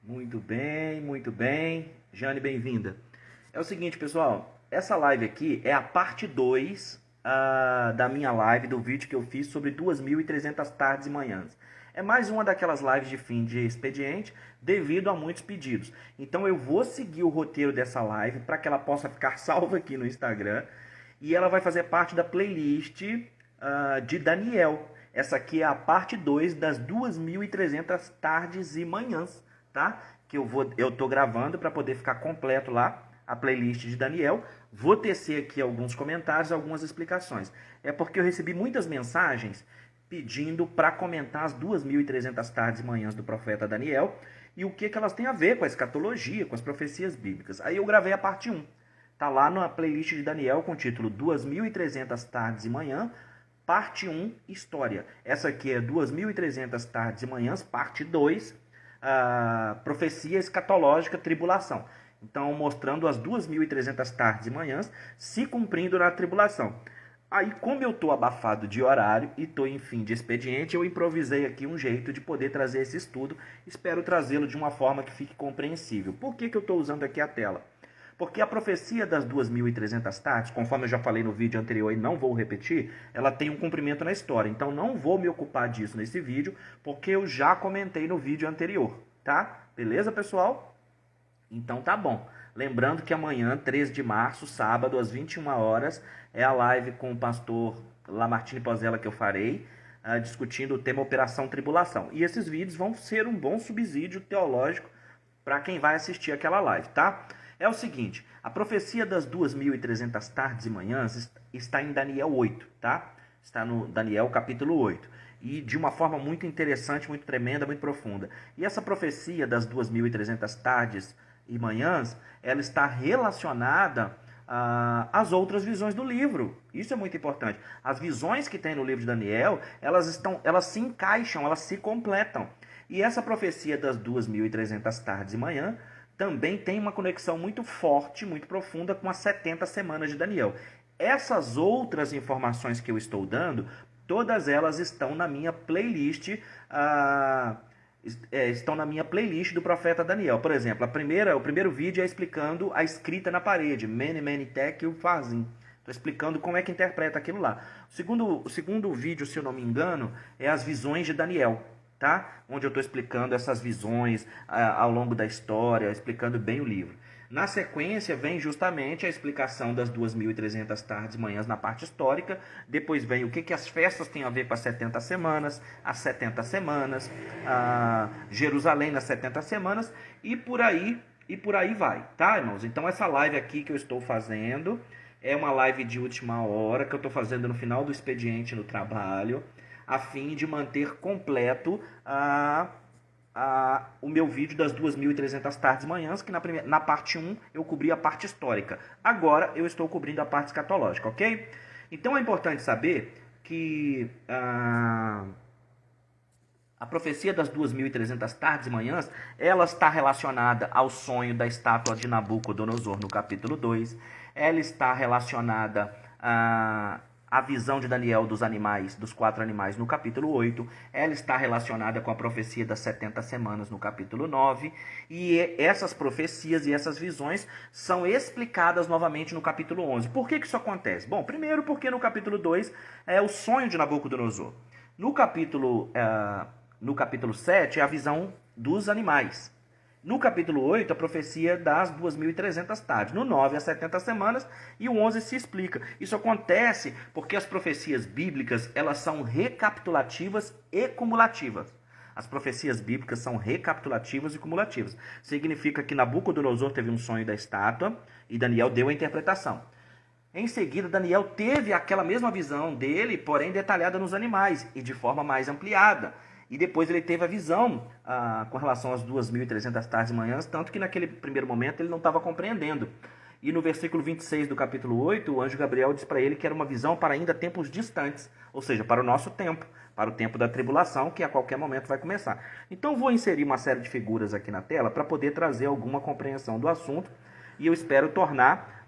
Muito bem, muito bem. Jane, bem-vinda. É o seguinte, pessoal, essa live aqui é a parte 2 da minha live, do vídeo que eu fiz sobre 2.300 tardes e manhãs. É mais uma daquelas lives de fim de expediente, devido a muitos pedidos. Então eu vou seguir o roteiro dessa live para que ela possa ficar salva aqui no Instagram. E ela vai fazer parte da playlist de Daniel. Essa aqui é a parte 2 das 2.300 tardes e manhãs, tá? Que eu tô gravando para poder ficar completo lá a playlist de Daniel. Vou tecer aqui alguns comentários, algumas explicações. É porque eu recebi muitas mensagens pedindo para comentar as 2.300 tardes e manhãs do profeta Daniel e o que elas têm a ver com a escatologia, com as profecias bíblicas. Aí eu gravei a parte 1. Tá lá na playlist de Daniel com o título 2.300 tardes e manhã, parte 1, História. Essa aqui é 2.300 tardes e manhãs, parte 2, Profecia Escatológica, Tribulação. Então, mostrando as 2.300 tardes e manhãs se cumprindo na tribulação. Aí, como eu estou abafado de horário e estou em fim de expediente, eu improvisei aqui um jeito de poder trazer esse estudo. Espero trazê-lo de uma forma que fique compreensível. Por que eu estou usando aqui a tela? Porque a profecia das 2.300 tardes, conforme eu já falei no vídeo anterior e não vou repetir, ela tem um cumprimento na história. Então não vou me ocupar disso nesse vídeo, porque eu já comentei no vídeo anterior, tá? Beleza, pessoal? Então tá bom. Lembrando que amanhã, 13 de março, sábado, às 21 horas, é a live com o pastor Lamartine Pozella que eu farei, discutindo o tema Operação Tribulação. E esses vídeos vão ser um bom subsídio teológico para quem vai assistir aquela live, tá? É o seguinte, a profecia das 2.300 tardes e manhãs está em Daniel 8, tá? Está no Daniel capítulo 8. E de uma forma muito interessante, muito tremenda, muito profunda. E essa profecia das 2.300 tardes e manhãs, ela está relacionada às outras visões do livro. Isso é muito importante. As visões que tem no livro de Daniel, elas se encaixam, elas se completam. E essa profecia das 2.300 tardes e manhãs também tem uma conexão muito forte, muito profunda com as 70 semanas de Daniel. Essas outras informações que eu estou dando, todas elas estão na minha playlist, do profeta Daniel. Por exemplo, o primeiro vídeo é explicando a escrita na parede, Mene, Mene, Tekel, Fazim. Estou explicando como é que interpreta aquilo lá. O segundo vídeo, se eu não me engano, é as visões de Daniel. Tá? Onde eu estou explicando essas visões ao longo da história, explicando bem o livro. Na sequência vem justamente a explicação das 2.300 tardes e manhãs na parte histórica, depois vem o que as festas têm a ver com as 70 semanas, as 70 semanas, Jerusalém nas 70 semanas e por aí vai, tá, irmãos? Então essa live aqui que eu estou fazendo é uma live de última hora que eu estou fazendo no final do expediente no trabalho, a fim de manter completo o meu vídeo das 2.300 tardes e manhãs, que na parte 1 eu cobri a parte histórica. Agora eu estou cobrindo a parte escatológica, ok? Então é importante saber que a profecia das 2.300 tardes e manhãs, ela está relacionada ao sonho da estátua de Nabucodonosor no capítulo 2. Ela está relacionada a visão de Daniel dos animais, dos 4 animais, no capítulo 8. Ela está relacionada com a profecia das 70 semanas, no capítulo 9. E essas profecias e essas visões são explicadas novamente no capítulo 11. Por que isso acontece? Bom, primeiro porque no capítulo 2 é o sonho de Nabucodonosor. No capítulo 7 é a visão dos animais. No capítulo 8, a profecia das 2.300 tardes. No 9, as 70 semanas. E o 11 se explica. Isso acontece porque as profecias bíblicas, elas são recapitulativas e cumulativas. As profecias bíblicas são recapitulativas e cumulativas. Significa que Nabucodonosor teve um sonho da estátua e Daniel deu a interpretação. Em seguida, Daniel teve aquela mesma visão dele, porém detalhada nos animais e de forma mais ampliada. E depois ele teve a visão com relação às 2.300 tardes e manhãs, tanto que naquele primeiro momento ele não estava compreendendo. E no versículo 26 do capítulo 8, o anjo Gabriel diz para ele que era uma visão para ainda tempos distantes, ou seja, para o nosso tempo, para o tempo da tribulação, que a qualquer momento vai começar. Então vou inserir uma série de figuras aqui na tela para poder trazer alguma compreensão do assunto, e eu espero tornar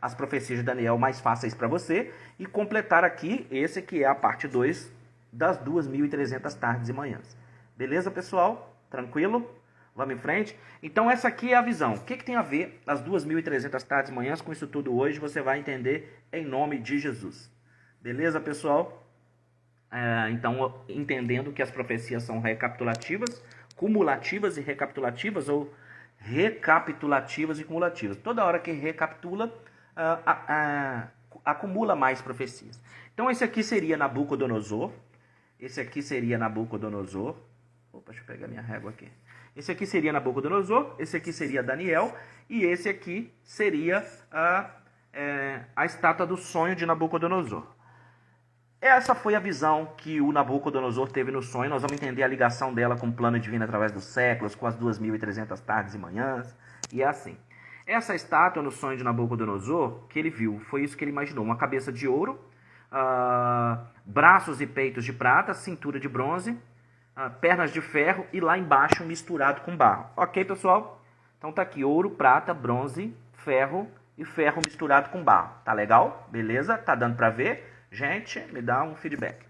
as profecias de Daniel mais fáceis para você e completar aqui esse que é a parte 2 das 2.300 tardes e manhãs. Beleza, pessoal? Tranquilo? Vamos em frente? Então essa aqui é a visão. O que tem a ver as 2.300 tardes e manhãs com isso tudo hoje? Você vai entender em nome de Jesus. Beleza, pessoal? Então, entendendo que as profecias são recapitulativas, cumulativas e recapitulativas, ou recapitulativas e cumulativas. Toda hora que recapitula, acumula mais profecias. Então, esse aqui seria Nabucodonosor. Esse aqui seria Nabucodonosor. Opa, deixa eu pegar minha régua aqui. Esse aqui seria Nabucodonosor, esse aqui seria Daniel, e esse aqui seria a estátua do sonho de Nabucodonosor. Essa foi a visão que o Nabucodonosor teve no sonho. Nós vamos entender a ligação dela com o plano divino através dos séculos, com as 2.300 tardes e manhãs, e é assim. Essa estátua no sonho de Nabucodonosor, que ele viu, foi isso que ele imaginou: uma cabeça de ouro, braços e peitos de prata, cintura de bronze, pernas de ferro e lá embaixo misturado com barro. Ok, pessoal? Então tá aqui: ouro, prata, bronze, ferro e ferro misturado com barro. Tá legal? Beleza? Tá dando para ver? Gente, me dá um feedback.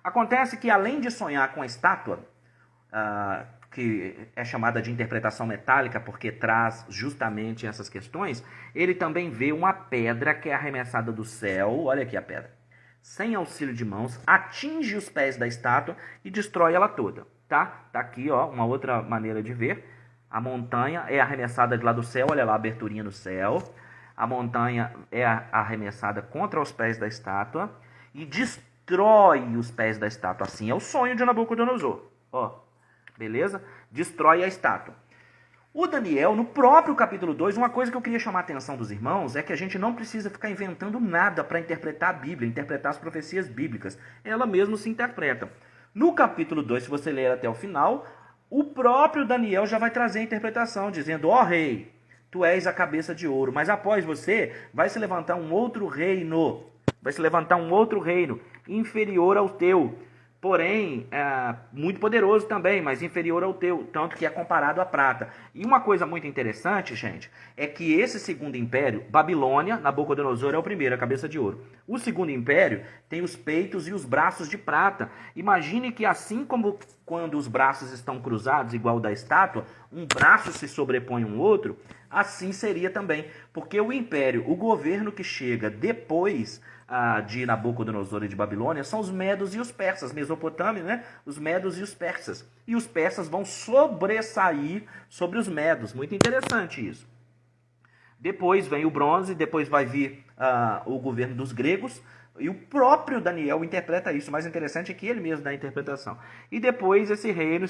Acontece que, além de sonhar com a estátua, que é chamada de interpretação metálica porque traz justamente essas questões, ele também vê uma pedra que é arremessada do céu. Olha aqui a pedra. Sem auxílio de mãos, atinge os pés da estátua e destrói ela toda. Tá aqui, ó, uma outra maneira de ver. A montanha é arremessada de lá do céu. Olha lá a aberturinha no céu. A montanha é arremessada contra os pés da estátua e destrói os pés da estátua. Assim é o sonho de Nabucodonosor. Ó, beleza? Destrói a estátua. O Daniel, no próprio capítulo 2, uma coisa que eu queria chamar a atenção dos irmãos é que a gente não precisa ficar inventando nada para interpretar a Bíblia, interpretar as profecias bíblicas. Ela mesmo se interpreta. No capítulo 2, se você ler até o final, o próprio Daniel já vai trazer a interpretação, dizendo: ó rei, tu és a cabeça de ouro, mas após você vai se levantar um outro reino. Vai se levantar um outro reino inferior ao teu. Porém, muito poderoso também, mas inferior ao teu, tanto que é comparado à prata. E uma coisa muito interessante, gente, é que esse segundo império, Babilônia, Nabucodonosor é o primeiro, a cabeça de ouro. O segundo império tem os peitos e os braços de prata. Imagine que assim como quando os braços estão cruzados, igual o da estátua, um braço se sobrepõe um outro, assim seria também. Porque o império, o governo que chega depois de Nabucodonosor e de Babilônia são os medos e os persas, Mesopotâmia, né? Os medos e os persas. E os persas vão sobressair sobre os medos. Muito interessante isso. Depois vem o bronze, depois vai vir o governo dos gregos, e o próprio Daniel interpreta isso. O mais interessante é que ele mesmo dá a interpretação. E depois esse reino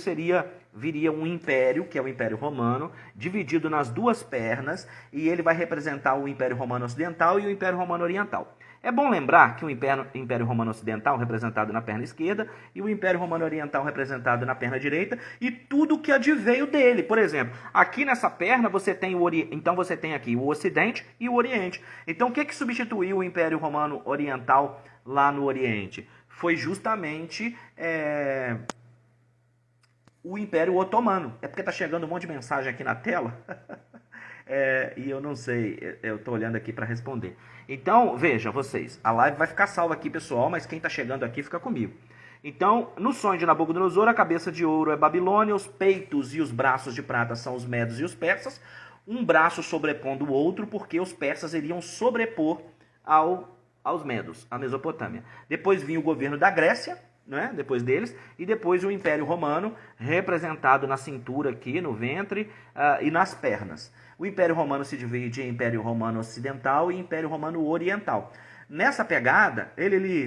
viria um império, que é o Império Romano, dividido nas duas pernas, e ele vai representar o Império Romano Ocidental e o Império Romano Oriental. É bom lembrar que o Império Romano Ocidental, representado na perna esquerda, e o Império Romano Oriental, representado na perna direita, e tudo que adveio dele. Por exemplo, aqui nessa perna você tem então você tem aqui o Ocidente e o Oriente. Então o que substituiu o Império Romano Oriental lá no Oriente? Foi justamente o Império Otomano. É porque está chegando um monte de mensagem aqui na tela. E eu não sei, eu estou olhando aqui para responder. Então, veja vocês, a live vai ficar salva aqui, pessoal, mas quem está chegando aqui fica comigo. Então, no sonho de Nabucodonosor, a cabeça de ouro é Babilônia, os peitos e os braços de prata são os medos e os persas, um braço sobrepondo o outro, porque os persas iriam sobrepor aos medos, a Mesopotâmia. Depois vinha o governo da Grécia, né, depois deles, e depois o Império Romano, representado na cintura aqui, no ventre e nas pernas. O Império Romano se divide em Império Romano Ocidental e Império Romano Oriental. Nessa pegada,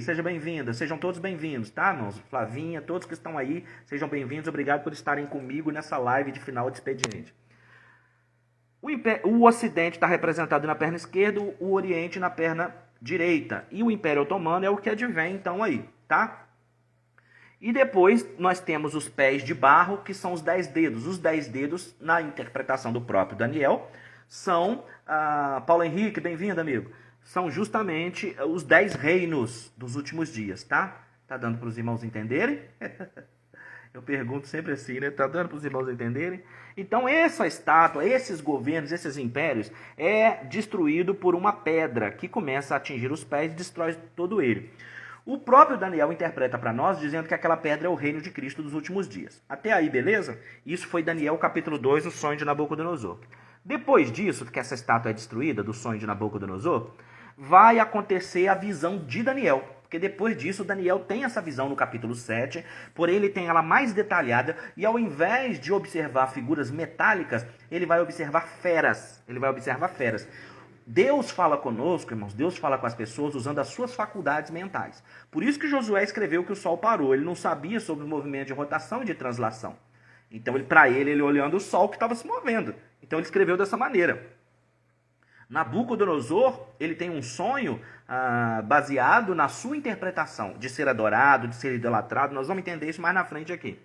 seja bem-vinda, sejam todos bem-vindos, tá, irmãos? Flavinha, todos que estão aí, sejam bem-vindos, obrigado por estarem comigo nessa live de final de expediente. O Ocidente está representado na perna esquerda, o Oriente na perna direita, e o Império Otomano é o que advém, então, aí, tá? E depois nós temos os pés de barro, que são os 10 dedos. Os 10 dedos, na interpretação do próprio Daniel, são... Paulo Henrique, bem-vindo, amigo. São justamente os 10 reinos dos últimos dias, tá? Tá dando para os irmãos entenderem? Eu pergunto sempre assim, né? Tá dando para os irmãos entenderem? Então, essa estátua, esses governos, esses impérios, é destruído por uma pedra que começa a atingir os pés e destrói todo ele. O próprio Daniel interpreta para nós dizendo que aquela pedra é o reino de Cristo dos últimos dias. Até aí, beleza? Isso foi Daniel capítulo 2, o sonho de Nabucodonosor. Depois disso, que essa estátua é destruída, do sonho de Nabucodonosor, vai acontecer a visão de Daniel. Porque depois disso, Daniel tem essa visão no capítulo 7, porém ele tem ela mais detalhada, e ao invés de observar figuras metálicas, ele vai observar feras. Ele vai observar feras. Deus fala conosco, irmãos, Deus fala com as pessoas usando as suas faculdades mentais. Por isso que Josué escreveu que o sol parou. Ele não sabia sobre o movimento de rotação e de translação. Então, para ele olhando o sol que estava se movendo. Então, ele escreveu dessa maneira. Nabucodonosor, ele tem um sonho baseado na sua interpretação de ser adorado, de ser idolatrado. Nós vamos entender isso mais na frente aqui.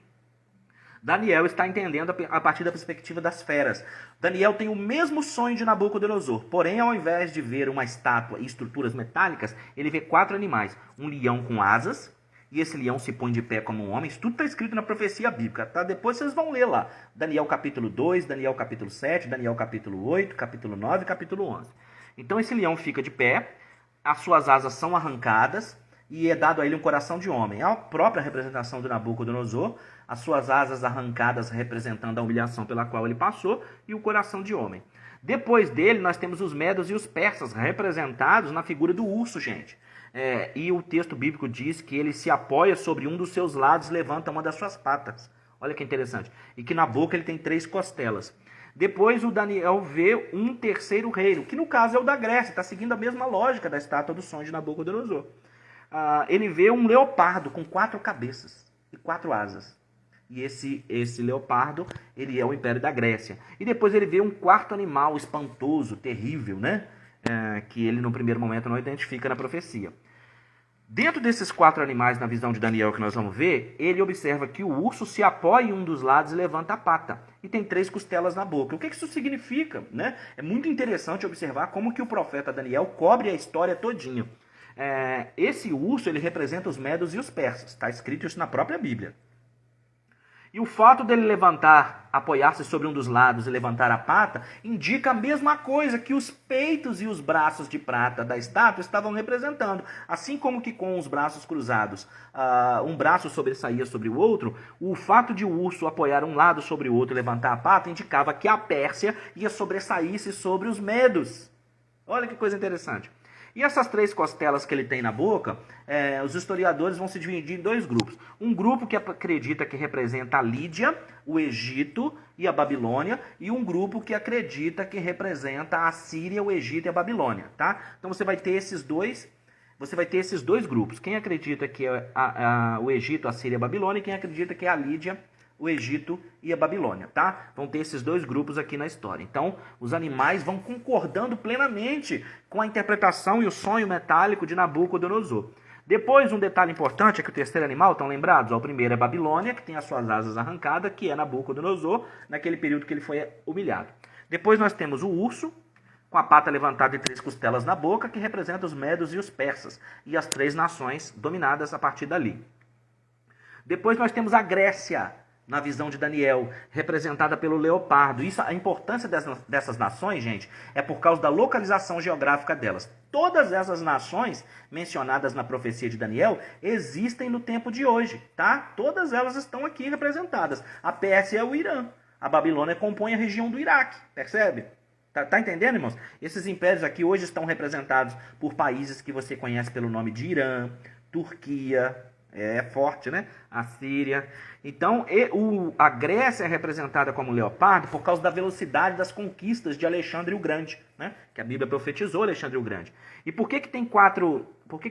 Daniel está entendendo a partir da perspectiva das feras. Daniel tem o mesmo sonho de Nabucodonosor, porém, ao invés de ver uma estátua e estruturas metálicas, ele vê 4 animais. Um leão com asas, e esse leão se põe de pé como um homem. Isso tudo está escrito na profecia bíblica, tá? Depois vocês vão ler lá. Daniel capítulo 2, Daniel capítulo 7, Daniel capítulo 8, capítulo 9 e capítulo 11. Então esse leão fica de pé, as suas asas são arrancadas, e é dado a ele um coração de homem. É a própria representação de Nabucodonosor, as suas asas arrancadas representando a humilhação pela qual ele passou, e o coração de homem. Depois dele, nós temos os medos e os persas, representados na figura do urso, gente. E o texto bíblico diz que ele se apoia sobre um dos seus lados, levanta uma das suas patas. Olha que interessante. E que na boca ele tem 3 costelas. Depois o Daniel vê um terceiro reino, que no caso é o da Grécia, está seguindo a mesma lógica da estátua do sonho de Nabucodonosor. Ele vê um leopardo com 4 cabeças e 4 asas. E esse leopardo, ele é o Império da Grécia. E depois ele vê um 4º animal espantoso, terrível, né? Que ele no primeiro momento não identifica na profecia. Dentro desses 4 animais, na visão de Daniel que nós vamos ver, ele observa que o urso se apoia em um dos lados e levanta a pata. E tem 3 costelas na boca. O que isso significa, né? É muito interessante observar como que o profeta Daniel cobre a história todinha. Esse urso, ele representa os medos e os persas. Está escrito isso na própria Bíblia. E o fato dele apoiar-se sobre um dos lados e levantar a pata, indica a mesma coisa que os peitos e os braços de prata da estátua estavam representando. Assim como que com os braços cruzados, um braço sobressaía sobre o outro, o fato de o urso apoiar um lado sobre o outro e levantar a pata indicava que a Pérsia ia sobressair-se sobre os medos. Olha que coisa interessante. E essas 3 costelas que ele tem na boca, os historiadores vão se dividir em 2 grupos. Um grupo que acredita que representa a Lídia, o Egito e a Babilônia, e um grupo que acredita que representa a Síria, o Egito e a Babilônia, tá? Então você vai ter esses dois grupos. Quem acredita que é o Egito, a Síria e a Babilônia, e quem acredita que é a Lídia, o Egito e a Babilônia, tá? Vão ter esses 2 grupos aqui na história. Então, os animais vão concordando plenamente com a interpretação e o sonho metálico de Nabucodonosor. Depois, um detalhe importante é que o terceiro animal, estão lembrados? O primeiro é Babilônia, que tem as suas asas arrancadas, que é Nabucodonosor, naquele período que ele foi humilhado. Depois nós temos o urso, com a pata levantada e 3 costelas na boca, que representa os medos e os persas, e as 3 nações dominadas a partir dali. Depois nós temos a Grécia, na visão de Daniel, representada pelo leopardo. Isso, a importância dessas nações, gente, é por causa da localização geográfica delas. Todas essas nações mencionadas na profecia de Daniel existem no tempo de hoje, tá? Todas elas estão aqui representadas. A Pérsia é o Irã. A Babilônia compõe a região do Iraque, percebe? Tá entendendo, irmãos? Esses impérios aqui hoje estão representados por países que você conhece pelo nome de Irã, Turquia, é forte, né? A Síria. Então, a Grécia é representada como leopardo por causa da velocidade das conquistas de Alexandre o Grande, né? Que a Bíblia profetizou Alexandre o Grande. E por que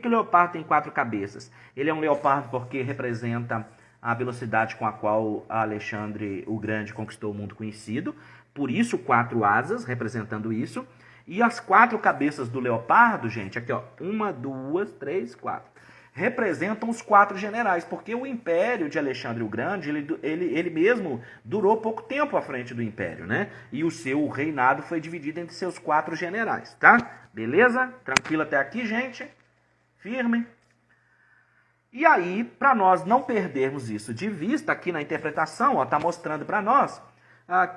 o leopardo tem 4 cabeças? Ele é um leopardo porque representa a velocidade com a qual Alexandre o Grande conquistou o mundo conhecido. Por isso, 4 asas, representando isso. E as 4 cabeças do leopardo, gente, aqui ó, 1, 2, 3, 4. Representam os 4 generais, porque o império de Alexandre o Grande, ele mesmo durou pouco tempo à frente do império, né? E o seu reinado foi dividido entre seus 4 generais, tá? Beleza? Tranquilo até aqui, gente? Firme? E aí, para nós não perdermos isso de vista, aqui na interpretação, ó, tá mostrando para nós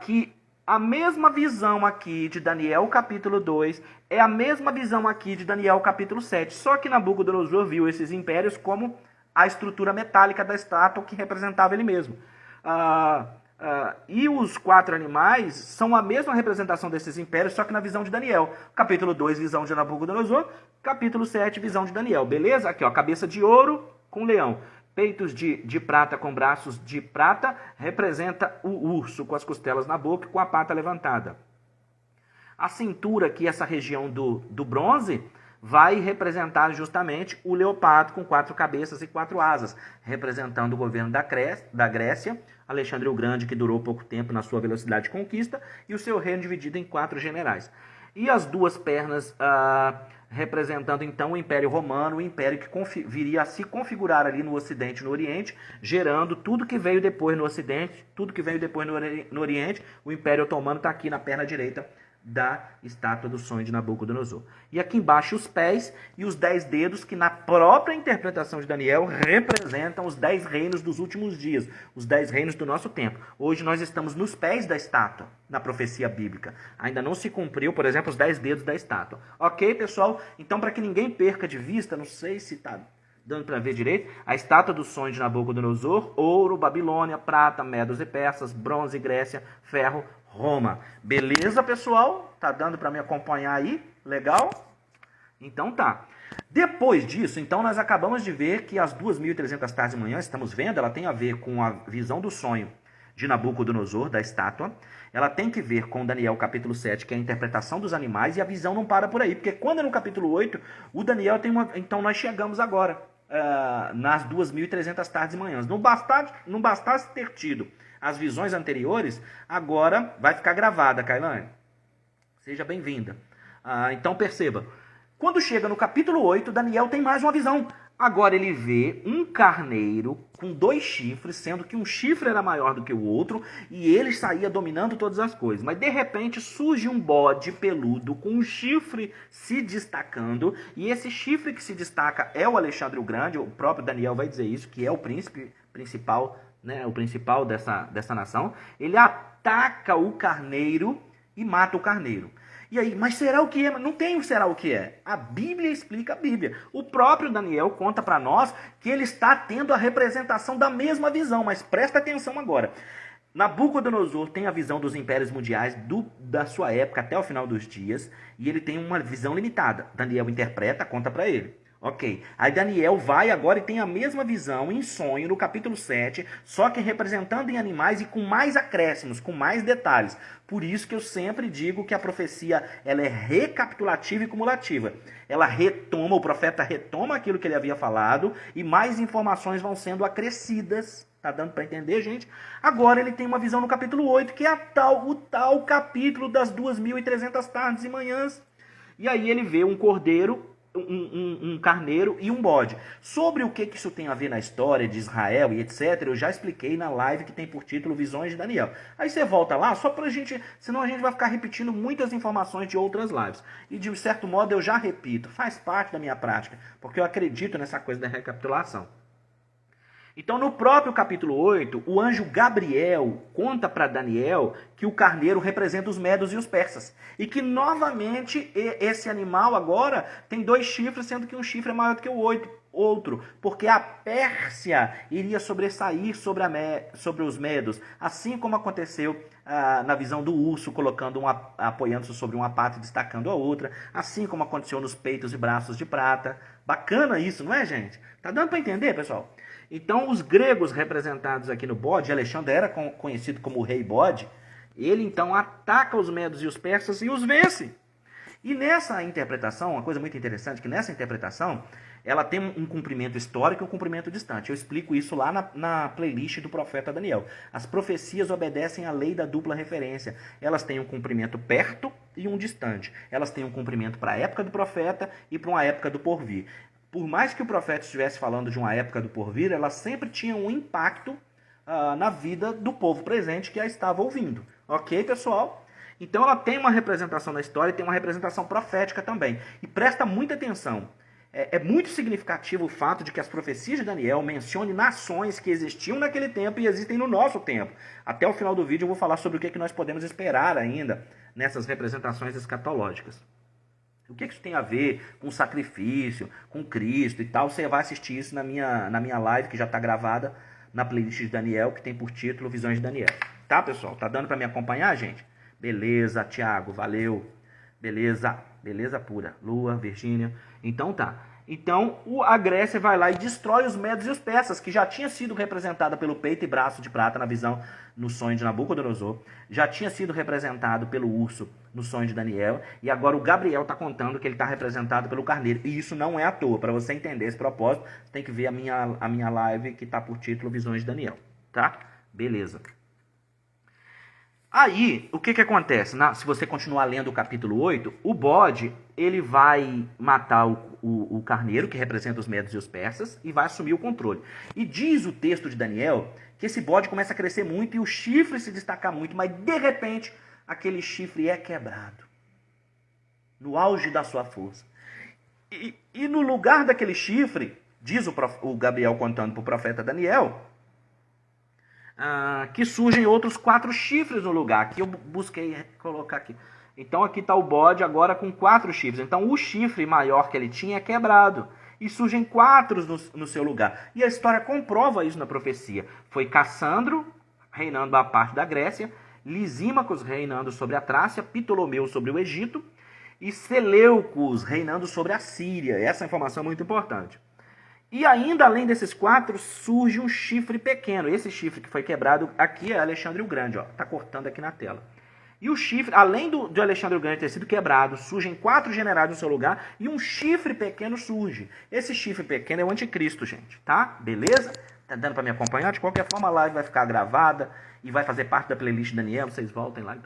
que A mesma visão aqui de Daniel capítulo 2 é a mesma visão aqui de Daniel capítulo 7. Só que Nabucodonosor viu esses impérios como a estrutura metálica da estátua que representava ele mesmo. E os 4 animais são a mesma representação desses impérios, só que na visão de Daniel. Capítulo 2, visão de Nabucodonosor. Capítulo 7, visão de Daniel. Beleza? Aqui, ó, cabeça de ouro com leão. Peitos de prata com braços de prata, representa o urso com as costelas na boca e com a pata levantada. A cintura aqui, essa região do bronze, vai representar justamente o leopardo com 4 cabeças e 4 asas, representando o governo da Grécia, Alexandre o Grande, que durou pouco tempo na sua velocidade de conquista, e o seu reino dividido em 4 generais. E as 2 pernas representando então o Império Romano, o império que viria a se configurar ali no Ocidente e no Oriente, gerando tudo que veio depois no Ocidente, tudo que veio depois no Oriente. O Império Otomano está aqui na perna direita da estátua do sonho de Nabucodonosor. E aqui embaixo os pés e os 10 dedos, que na própria interpretação de Daniel representam os 10 reinos dos últimos dias, os 10 reinos do nosso tempo. Hoje nós estamos nos pés da estátua, na profecia bíblica. Ainda não se cumpriu, por exemplo, os 10 dedos da estátua. Ok, pessoal? Então, para que ninguém perca de vista, não sei se está dando para ver direito, a estátua do sonho de Nabucodonosor: ouro, Babilônia, prata, Medos e Persas, bronze, Grécia, ferro, Roma. Beleza, pessoal? Tá dando para me acompanhar aí? Legal? Então tá. Depois disso, então, nós acabamos de ver que as 2.300 tardes de manhã, estamos vendo, ela tem a ver com a visão do sonho de Nabucodonosor, da estátua. Ela tem que ver com Daniel capítulo 7, que é a interpretação dos animais, e a visão não para por aí, porque quando é no capítulo 8, o Daniel tem uma... Então nós chegamos agora nas 2.300 tardes e manhãs. Não bastasse ter tido as visões anteriores, agora vai ficar gravada, Kailane. Seja bem-vinda. Então perceba, quando chega no capítulo 8, Daniel tem mais uma visão. Agora ele vê um carneiro com 2 chifres, sendo que um chifre era maior do que o outro, e ele saía dominando todas as coisas. Mas de repente surge um bode peludo com um chifre se destacando, e esse chifre que se destaca é o Alexandre o Grande. O próprio Daniel vai dizer isso, que é o príncipe principal, né, o principal dessa nação. Ele ataca o carneiro e mata o carneiro. E aí, mas será o que é? Não tem o será o que é. A Bíblia explica a Bíblia. O próprio Daniel conta para nós que ele está tendo a representação da mesma visão, mas presta atenção agora. Nabucodonosor tem a visão dos impérios mundiais da sua época até o final dos dias, e ele tem uma visão limitada. Daniel interpreta, conta para ele. Ok, aí Daniel vai agora e tem a mesma visão em sonho no capítulo 7, só que representando em animais e com mais acréscimos, com mais detalhes. Por isso que eu sempre digo que a profecia ela é recapitulativa e cumulativa. Ela retoma, o profeta retoma aquilo que ele havia falado e mais informações vão sendo acrescidas. Tá dando para entender, gente? Agora ele tem uma visão no capítulo 8, que é o tal capítulo das 2.300 tardes e manhãs. E aí ele vê um cordeiro, um carneiro e um bode. Sobre o que isso tem a ver na história de Israel e etc, eu já expliquei na live que tem por título Visões de Daniel. Aí você volta lá, só pra gente, senão a gente vai ficar repetindo muitas informações de outras lives. E de certo modo eu já repito, faz parte da minha prática, porque eu acredito nessa coisa da recapitulação. Então, no próprio capítulo 8, o anjo Gabriel conta para Daniel que o carneiro representa os medos e os persas. E que, novamente, esse animal agora tem 2 chifres, sendo que um chifre é maior do que o outro. Porque a Pérsia iria sobressair sobre os medos. Assim como aconteceu na visão do urso, apoiando-se sobre uma pata e destacando a outra. Assim como aconteceu nos peitos e braços de prata. Bacana isso, não é, gente? Tá dando para entender, pessoal? Então, os gregos representados aqui no bode, Alexandre era conhecido como o rei bode, ele então ataca os medos e os persas e os vence. E nessa interpretação, uma coisa muito interessante, que nessa interpretação, ela tem um cumprimento histórico e um cumprimento distante. Eu explico isso lá na playlist do profeta Daniel. As profecias obedecem à lei da dupla referência. Elas têm um cumprimento perto e um distante. Elas têm um cumprimento para a época do profeta e para uma época do porvir. Por mais que o profeta estivesse falando de uma época do porvir, ela sempre tinha um impacto na vida do povo presente que a estava ouvindo. Ok, pessoal? Então ela tem uma representação na história e tem uma representação profética também. E presta muita atenção. É muito significativo o fato de que as profecias de Daniel mencionem nações que existiam naquele tempo e existem no nosso tempo. Até o final do vídeo eu vou falar sobre o que nós podemos esperar ainda nessas representações escatológicas. O que isso tem a ver com sacrifício, com Cristo e tal? Você vai assistir isso na minha live, que já está gravada na playlist de Daniel, que tem por título Visões de Daniel. Tá, pessoal? Tá dando para me acompanhar, gente? Beleza, Thiago, valeu. Beleza, beleza pura. Lua, Virgínia. Então tá. Então a Grécia vai lá e destrói os medos e os persas, que já tinha sido representada pelo peito e braço de prata na visão, no sonho de Nabucodonosor, já tinha sido representado pelo urso no sonho de Daniel, e agora o Gabriel está contando que ele está representado pelo carneiro. E isso não é à toa. Para você entender esse propósito, você tem que ver a minha live, que está por título Visões de Daniel. Tá? Beleza. Aí, o que acontece? Se você continuar lendo o capítulo 8, o bode, ele vai matar o carneiro, que representa os medos e os persas, e vai assumir o controle. E diz o texto de Daniel que esse bode começa a crescer muito e o chifre se destacar muito, mas de repente aquele chifre é quebrado, no auge da sua força. E no lugar daquele chifre, diz o Gabriel contando para o profeta Daniel, que surgem outros 4 chifres no lugar. Aqui eu busquei colocar aqui. Então aqui está o bode agora com 4 chifres. Então o chifre maior que ele tinha é quebrado. E surgem 4 no seu lugar. E a história comprova isso na profecia. Foi Cassandro reinando a parte da Grécia, Lisímacos reinando sobre a Trácia, Ptolomeu sobre o Egito e Seleucus reinando sobre a Síria. Essa informação é muito importante. E ainda, além desses 4, surge um chifre pequeno. Esse chifre que foi quebrado aqui é Alexandre o Grande. Está cortando aqui na tela. E o chifre, além de Alexandre o Grande ter sido quebrado, surgem 4 generais no seu lugar e um chifre pequeno surge. Esse chifre pequeno é o anticristo, gente. Tá? Beleza? Tá dando para me acompanhar? De qualquer forma, a live vai ficar gravada e vai fazer parte da playlist de Daniel. Vocês voltem lá.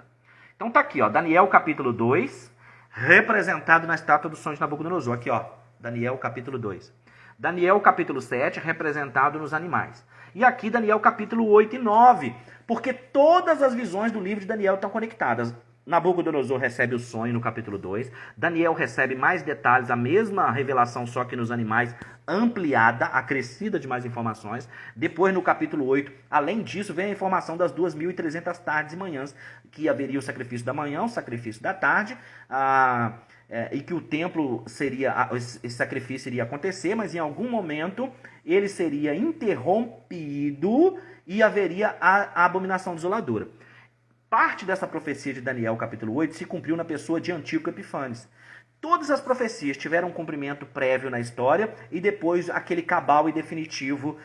Então tá aqui, ó. Daniel capítulo 2, representado na estátua do sonho de Nabucodonosor. Aqui, ó. Daniel capítulo 2. Daniel capítulo 7, representado nos animais. E aqui Daniel capítulo 8 e 9, porque todas as visões do livro de Daniel estão conectadas. Nabucodonosor recebe o sonho no capítulo 2, Daniel recebe mais detalhes, a mesma revelação, só que nos animais, ampliada, acrescida de mais informações. Depois, no capítulo 8, além disso, vem a informação das 2.300 tardes e manhãs, que haveria o sacrifício da manhã, o sacrifício da tarde, e que o templo seria, esse sacrifício iria acontecer, mas em algum momento ele seria interrompido e haveria a abominação desoladora. Parte dessa profecia de Daniel, capítulo 8, se cumpriu na pessoa de Antíoco Epifanes. Todas as profecias tiveram um cumprimento prévio na história e depois aquele cabal e definitivo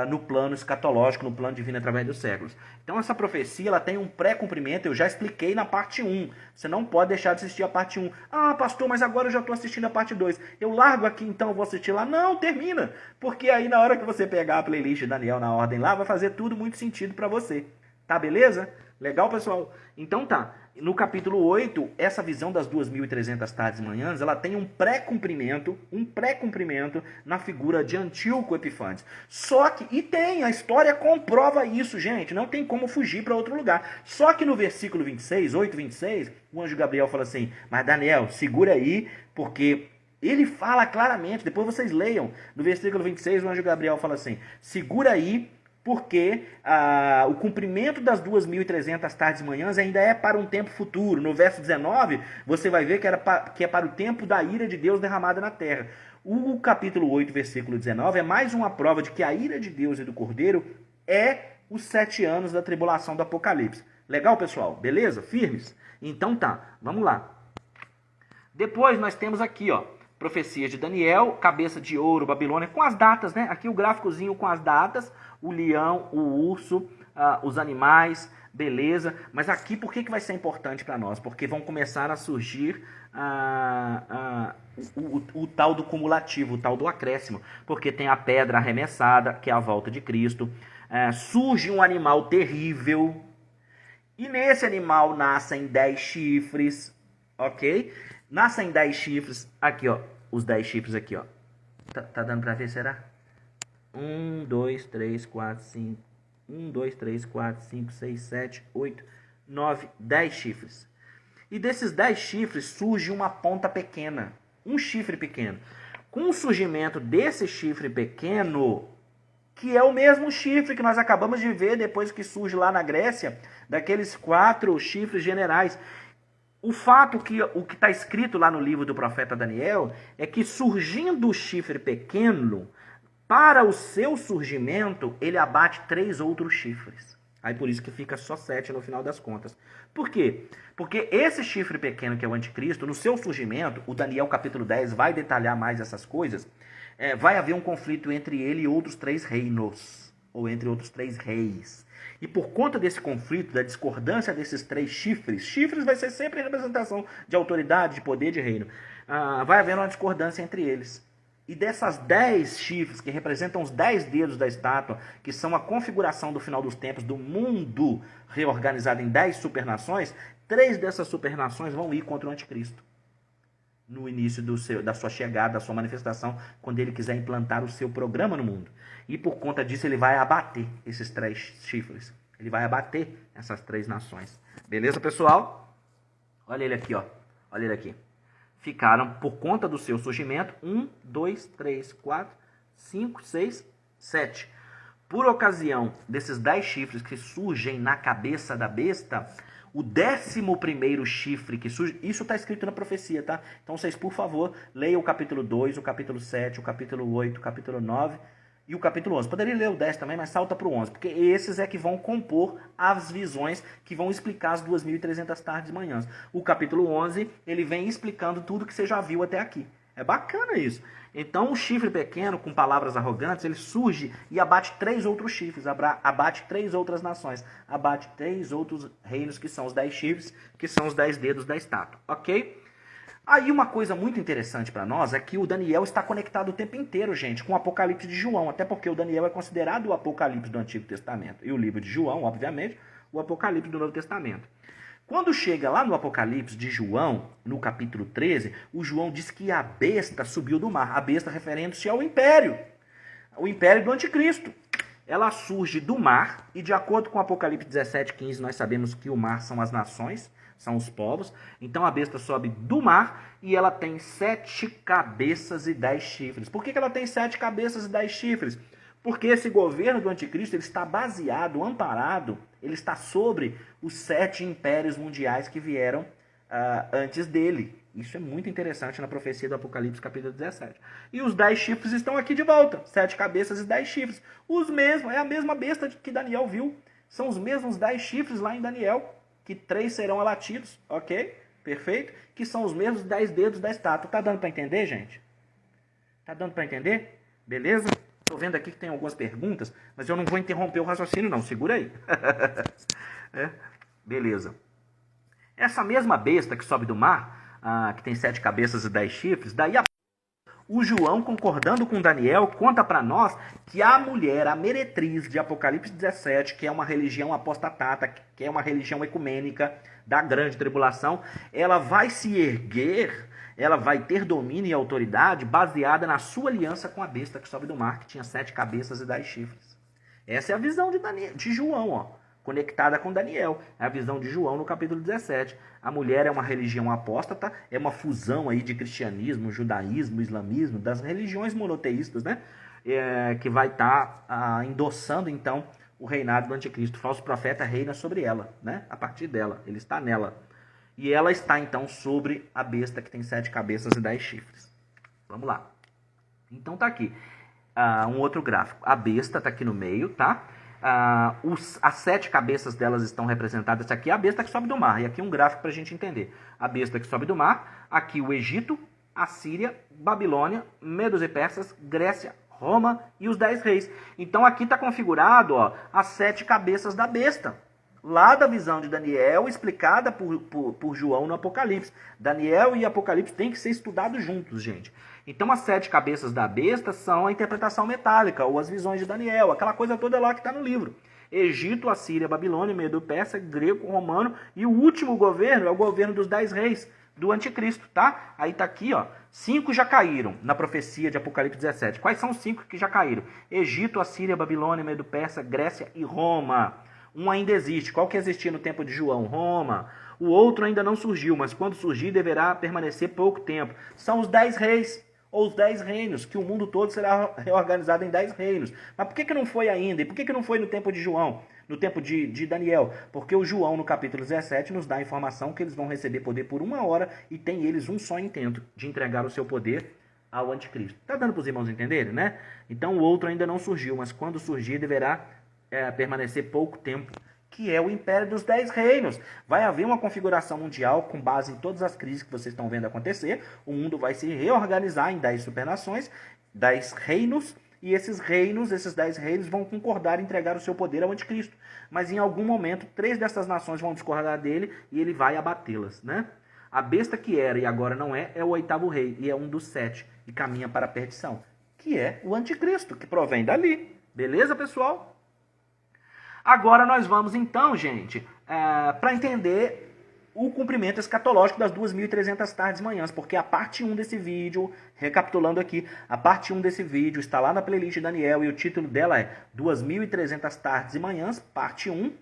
no plano escatológico, no plano divino através dos séculos. Então essa profecia ela tem um pré-cumprimento, eu já expliquei na parte 1. Você não pode deixar de assistir a parte 1. Ah, pastor, mas agora eu já estou assistindo a parte 2. Eu largo aqui então, eu vou assistir lá. Não, termina. Porque aí na hora que você pegar a playlist de Daniel na ordem lá, vai fazer tudo muito sentido para você. Tá, beleza? Legal, pessoal? Então tá. No capítulo 8, essa visão das 2.300 tardes e manhãs, ela tem um pré-cumprimento na figura de Antíoco Epifanes. Só que, a história comprova isso, gente, não tem como fugir para outro lugar. Só que no versículo 26, 8:26, o anjo Gabriel fala assim, mas Daniel, segura aí, porque ele fala claramente, depois vocês leiam, no versículo 26, o anjo Gabriel fala assim, segura aí, porque o cumprimento das 2.300 tardes e manhãs ainda é para um tempo futuro. No verso 19, você vai ver que é para o tempo da ira de Deus derramada na terra. O capítulo 8, versículo 19, é mais uma prova de que a ira de Deus e do Cordeiro é os 7 anos da tribulação do Apocalipse. Legal, pessoal? Beleza? Firmes? Então tá, vamos lá. Depois nós temos aqui, ó, profecias de Daniel, cabeça de ouro, Babilônia, com as datas, né? Aqui o gráficozinho com as datas, o leão, o urso, os animais, beleza. Mas aqui por que vai ser importante para nós? Porque vão começar a surgir o tal do cumulativo, o tal do acréscimo. Porque tem a pedra arremessada, que é a volta de Cristo. Surge um animal terrível. E nesse animal nascem 10 chifres, ok? Nascem 10 chifres, aqui ó, os 10 chifres aqui ó, tá dando pra ver, será? 1, 2, 3, 4, 5, 1, 2, 3, 4, 5, 6, 7, 8, 9, 10 chifres. E desses 10 chifres surge uma ponta pequena, um chifre pequeno. com o surgimento desse chifre pequeno, que é o mesmo chifre que nós acabamos de ver depois que surge lá na Grécia, daqueles 4 chifres generais. O fato que o que está escrito lá no livro do profeta Daniel é que surgindo o chifre pequeno, para o seu surgimento, ele abate 3 outros chifres. Aí por isso que fica só 7 no final das contas. Por quê? Porque esse chifre pequeno que é o anticristo, no seu surgimento, o Daniel capítulo 10 vai detalhar mais essas coisas, vai haver um conflito entre ele e outros 3 reinos, ou entre outros 3 reis. E por conta desse conflito, da discordância desses 3 chifres vai ser sempre representação de autoridade, de poder, de reino, vai haver uma discordância entre eles. E dessas 10 chifres, que representam os 10 dedos da estátua, que são a configuração do final dos tempos, do mundo reorganizado em 10 supernações, 3 dessas supernações vão ir contra o anticristo. No início da sua chegada, da sua manifestação, quando ele quiser implantar o seu programa no mundo. E por conta disso ele vai abater esses 3 chifres. Ele vai abater essas 3 nações. Beleza, pessoal? Olha ele aqui, ó. Olha ele aqui. Ficaram, por conta do seu surgimento, 1, 2, 3, 4, 5, 6, 7. Por ocasião desses 10 chifres que surgem na cabeça da besta, o 11º chifre que surge, isso está escrito na profecia, tá? Então vocês, por favor, leiam o capítulo 2, o capítulo 7, o capítulo 8, o capítulo 9 e o capítulo 11. Poderia ler o 10 também, mas salta para o 11, porque esses é que vão compor as visões que vão explicar as 2.300 tardes e manhãs. O capítulo 11, ele vem explicando tudo que você já viu até aqui. É bacana isso. Então, o chifre pequeno, com palavras arrogantes, ele surge e abate 3 outros chifres, abate 3 outras nações, abate 3 outros reinos, que são os 10 chifres, que são os 10 dedos da estátua, ok? Aí uma coisa muito interessante para nós é que o Daniel está conectado o tempo inteiro, gente, com o Apocalipse de João, até porque o Daniel é considerado o Apocalipse do Antigo Testamento, e o livro de João, obviamente, o Apocalipse do Novo Testamento. Quando chega lá no Apocalipse de João, no capítulo 13, o João diz que a besta subiu do mar, a besta referendo-se ao império, o império do anticristo. Ela surge do mar, e de acordo com o Apocalipse 17:15, nós sabemos que o mar são as nações, são os povos. Então a besta sobe do mar e ela tem 7 cabeças e 10 chifres. Por que ela tem 7 cabeças e 10 chifres? Porque esse governo do anticristo ele está baseado, amparado, ele está sobre os 7 impérios mundiais que vieram antes dele. Isso é muito interessante na profecia do Apocalipse capítulo 17. E os 10 chifres estão aqui de volta. 7 cabeças e 10 chifres. Os mesmos, é a mesma besta que Daniel viu. São os mesmos 10 chifres lá em Daniel, que 3 serão abatidos, ok? Perfeito? Que são os mesmos 10 dedos da estátua. Tá dando para entender, gente? Tá dando para entender? Beleza? Estou vendo aqui que tem algumas perguntas, mas eu não vou interromper o raciocínio não. Segura aí. Beleza. Essa mesma besta que sobe do mar, que tem 7 cabeças e 10 chifres, daí o João, concordando com Daniel, conta para nós que a mulher, a meretriz de Apocalipse 17, que é uma religião apostatata, que é uma religião ecumênica da grande tribulação, ela vai se erguer, ela vai ter domínio e autoridade baseada na sua aliança com a besta que sobe do mar, que tinha 7 cabeças e 10 chifres. Essa é a visão de João, ó, conectada com Daniel. É a visão de João no capítulo 17. A mulher é uma religião apóstata, é uma fusão aí de cristianismo, judaísmo, islamismo, das religiões monoteístas, né? Que vai estar endossando, então, o reinado do anticristo. O falso profeta reina sobre ela, né? A partir dela, ele está nela. E ela está, então, sobre a besta que tem 7 cabeças e 10 chifres. Vamos lá. Então tá aqui um outro gráfico. A besta está aqui no meio, tá? As 7 cabeças delas estão representadas. Aqui é a besta que sobe do mar. E aqui um gráfico para a gente entender. A besta que sobe do mar. Aqui o Egito, a Síria, Babilônia, Medos e Persas, Grécia, Roma e os 10 reis. Então aqui está configurado, ó, as 7 cabeças da besta. Lá da visão de Daniel, explicada por João no Apocalipse. Daniel e Apocalipse têm que ser estudados juntos, gente. Então as 7 cabeças da besta são a interpretação metálica, ou as visões de Daniel, aquela coisa toda lá que está no livro. Egito, Assíria, Babilônia, Medo, Persa, grego, romano, e o último governo é o governo dos 10 reis, do anticristo, tá? Aí tá aqui, ó, 5 já caíram na profecia de Apocalipse 17. Quais são os 5 que já caíram? Egito, Assíria, Babilônia, Medo, Persa, Grécia e Roma. Um ainda existe. Qual que existia no tempo de João? Roma. O outro ainda não surgiu, mas quando surgir deverá permanecer pouco tempo. São os 10 reis. ou os 10 reinos, que o mundo todo será reorganizado em 10 reinos. Mas por que não foi ainda? E por que não foi no tempo de João? No tempo de Daniel? Porque o João, no capítulo 17, nos dá a informação que eles vão receber poder por 1 hora e tem eles um só intento de entregar o seu poder ao anticristo. Tá dando para os irmãos entenderem, né? Então o outro ainda não surgiu, mas quando surgir deverá permanecer pouco tempo, que é o Império dos 10 Reinos. Vai haver uma configuração mundial com base em todas as crises que vocês estão vendo acontecer. O mundo vai se reorganizar em 10 supernações, 10 reinos, e esses reinos, esses 10 reinos, vão concordar em entregar o seu poder ao anticristo. Mas em algum momento, 3 dessas nações vão discordar dele e ele vai abatê-las, né? A besta que era e agora não é o 8º rei, e é um dos 7, e caminha para a perdição, que é o anticristo, que provém dali. Beleza, pessoal? Agora nós vamos então, gente, para entender o cumprimento escatológico das 2.300 tardes e manhãs, porque a parte 1 desse vídeo, recapitulando aqui, a parte 1 desse vídeo está lá na playlist de Daniel e o título dela é 2.300 tardes e manhãs, parte 1,